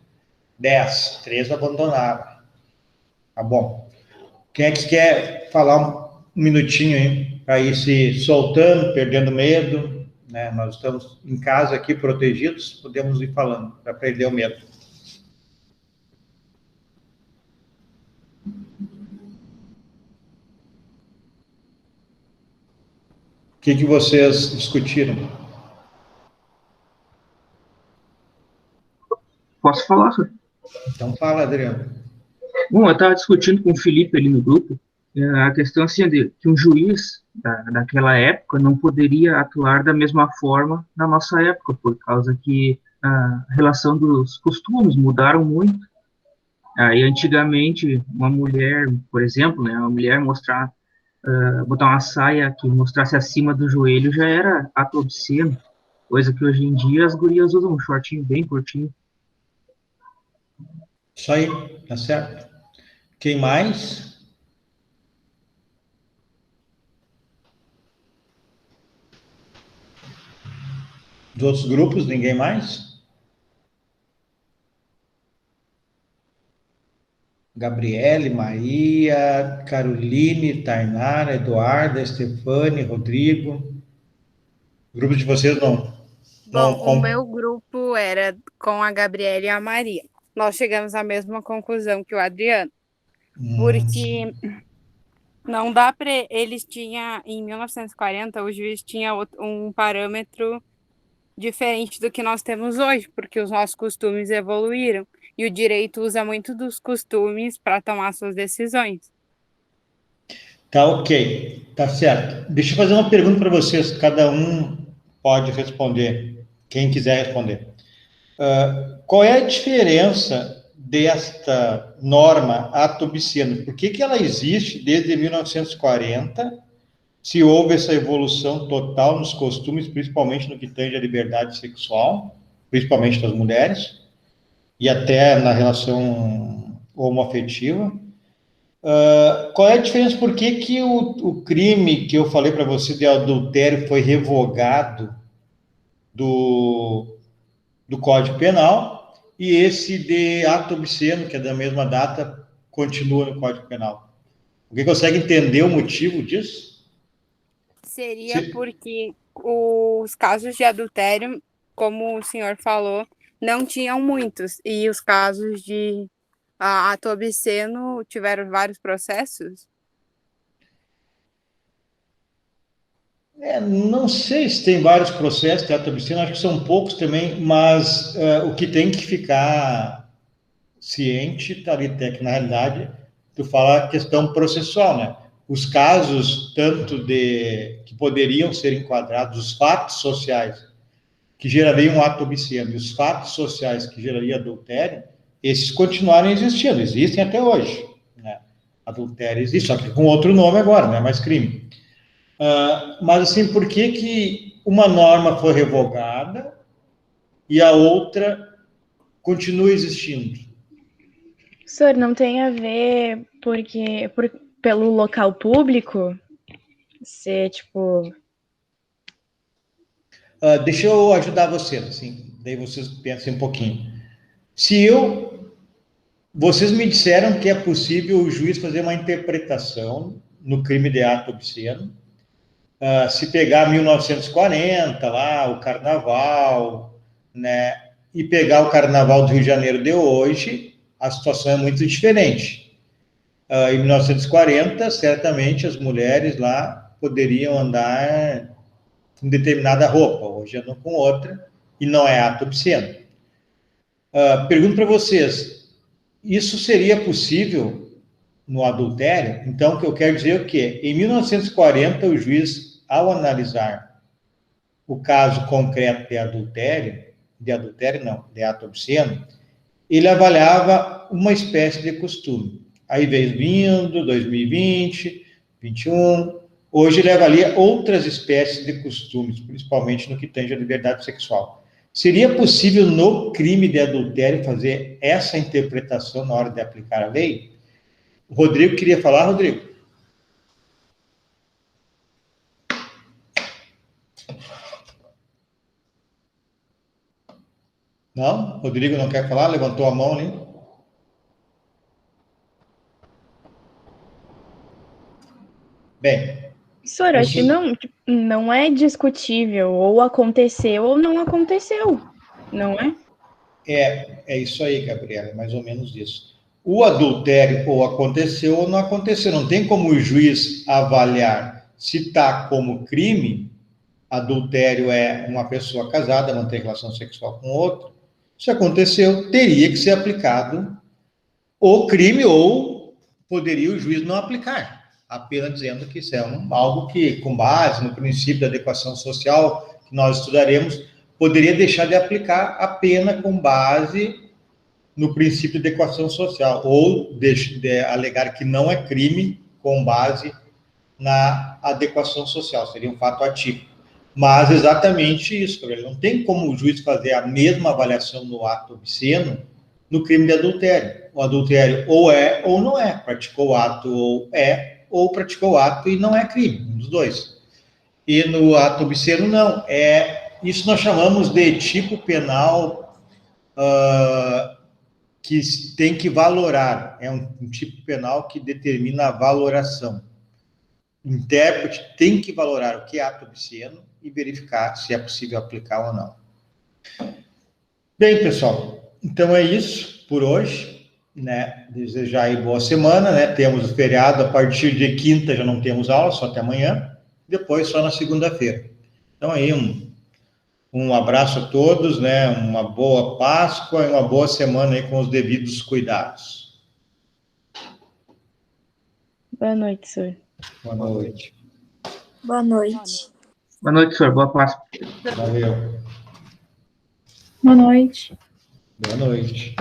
10, 3 abandonaram. Tá bom. Quem é que quer falar um minutinho aí, para ir se soltando, perdendo medo, né? Nós estamos em casa aqui, protegidos, podemos ir falando, para perder o medo. O que vocês discutiram? Posso falar, senhor? Então fala, Adriano. Bom, eu estava discutindo com o Felipe ali no grupo, a questão assim, de que um juiz daquela época não poderia atuar da mesma forma na nossa época, por causa que a relação dos costumes mudaram muito. Aí, antigamente, uma mulher, por exemplo, né, uma mulher botar uma saia que mostrasse acima do joelho já era ato obsceno, coisa que hoje em dia as gurias usam um shortinho bem curtinho. Isso aí, tá certo. Quem mais? Dos outros grupos, ninguém mais? Gabriele, Maria, Caroline, Tainara, Eduarda, Stefane, Rodrigo. O grupo de vocês não? Bom, o meu grupo era com a Gabriela e a Maria. Nós chegamos à mesma conclusão que o Adriano, porque não dá para eles tinham em 1940 o juiz tinha um parâmetro diferente do que nós temos hoje, porque os nossos costumes evoluíram e o direito usa muito dos costumes para tomar suas decisões. Tá ok, tá certo. Deixa eu fazer uma pergunta para vocês, cada um pode responder, quem quiser responder. Qual é a diferença desta norma ato obsceno? Por que ela existe desde 1940, se houve essa evolução total nos costumes, principalmente no que tange à liberdade sexual, principalmente das mulheres, e até na relação homoafetiva? Qual é a diferença? Por que o crime que eu falei para você de adultério foi revogado do Código Penal e esse de ato obsceno, que é da mesma data, continua no Código Penal? Alguém consegue entender o motivo disso? Seria porque os casos de adultério, como o senhor falou, não tinham muitos, e os casos de ato obsceno tiveram vários processos? Não sei se tem vários processos de ato obsceno, acho que são poucos também, mas o que tem que ficar ciente, tá ali, que na realidade, tu fala a questão processual, né? Os casos, tanto que poderiam ser enquadrados, os fatos sociais que gerariam um ato obsceno e os fatos sociais que gerariam adultério, esses continuaram existindo, existem até hoje, né? Adultério existe, só que com outro nome agora, não é mais crime. Mas, assim, por que uma norma foi revogada e a outra continua existindo? Senhor, não tem a ver pelo local público ser, tipo... Deixa eu ajudar vocês, assim, daí vocês pensem um pouquinho. Vocês me disseram que é possível o juiz fazer uma interpretação no crime de ato obsceno, se pegar 1940, lá, o carnaval, né, e pegar o carnaval do Rio de Janeiro de hoje, a situação é muito diferente. Em 1940, certamente, as mulheres lá poderiam andar com determinada roupa, hoje andam com outra, e não é ato obsceno. Pergunto para vocês, isso seria possível no adultério? Então, o que eu quero dizer é o quê? Em 1940, o juiz, ao analisar o caso concreto de ato obsceno, ele avaliava uma espécie de costume. Aí veio vindo, 2020, 21, hoje ele avalia outras espécies de costumes, principalmente no que tange à liberdade sexual. Seria possível, no crime de adultério, fazer essa interpretação na hora de aplicar a lei? O Rodrigo queria falar, Rodrigo? Não? Rodrigo não quer falar? Levantou a mão ali. Bem, Professor, acho que não é discutível, ou aconteceu ou não aconteceu, não é? é isso aí, Gabriela, é mais ou menos isso. O adultério ou aconteceu ou não aconteceu. Não tem como o juiz avaliar se está como crime. Adultério é uma pessoa casada, manter relação sexual com outro. Se aconteceu, teria que ser aplicado o crime ou poderia o juiz não aplicar, apenas dizendo que isso é algo que, com base no princípio da adequação social que nós estudaremos, poderia deixar de aplicar a pena com base no princípio de adequação social, ou de alegar que não é crime com base na adequação social, seria um fato atípico. Mas exatamente isso, Gabriel, não tem como o juiz fazer a mesma avaliação no ato obsceno no crime de adultério. O adultério ou é ou não é, praticou o ato ou praticou o ato e não é crime, um dos dois. E no ato obsceno não, isso nós chamamos de tipo penal que tem que valorar, é um tipo penal que determina a valoração. O intérprete tem que valorar o que é ato obsceno e verificar se é possível aplicar ou não. Bem, pessoal, então é isso por hoje, né? Desejar aí boa semana, né? Temos o feriado, a partir de quinta já não temos aula, só até amanhã, depois só na segunda-feira. Então aí um abraço a todos, né? Uma boa Páscoa e uma boa semana aí com os devidos cuidados. Boa noite, senhor. Boa noite. Boa noite. Boa noite, senhor. Boa Páscoa. Valeu. Boa noite. Boa noite.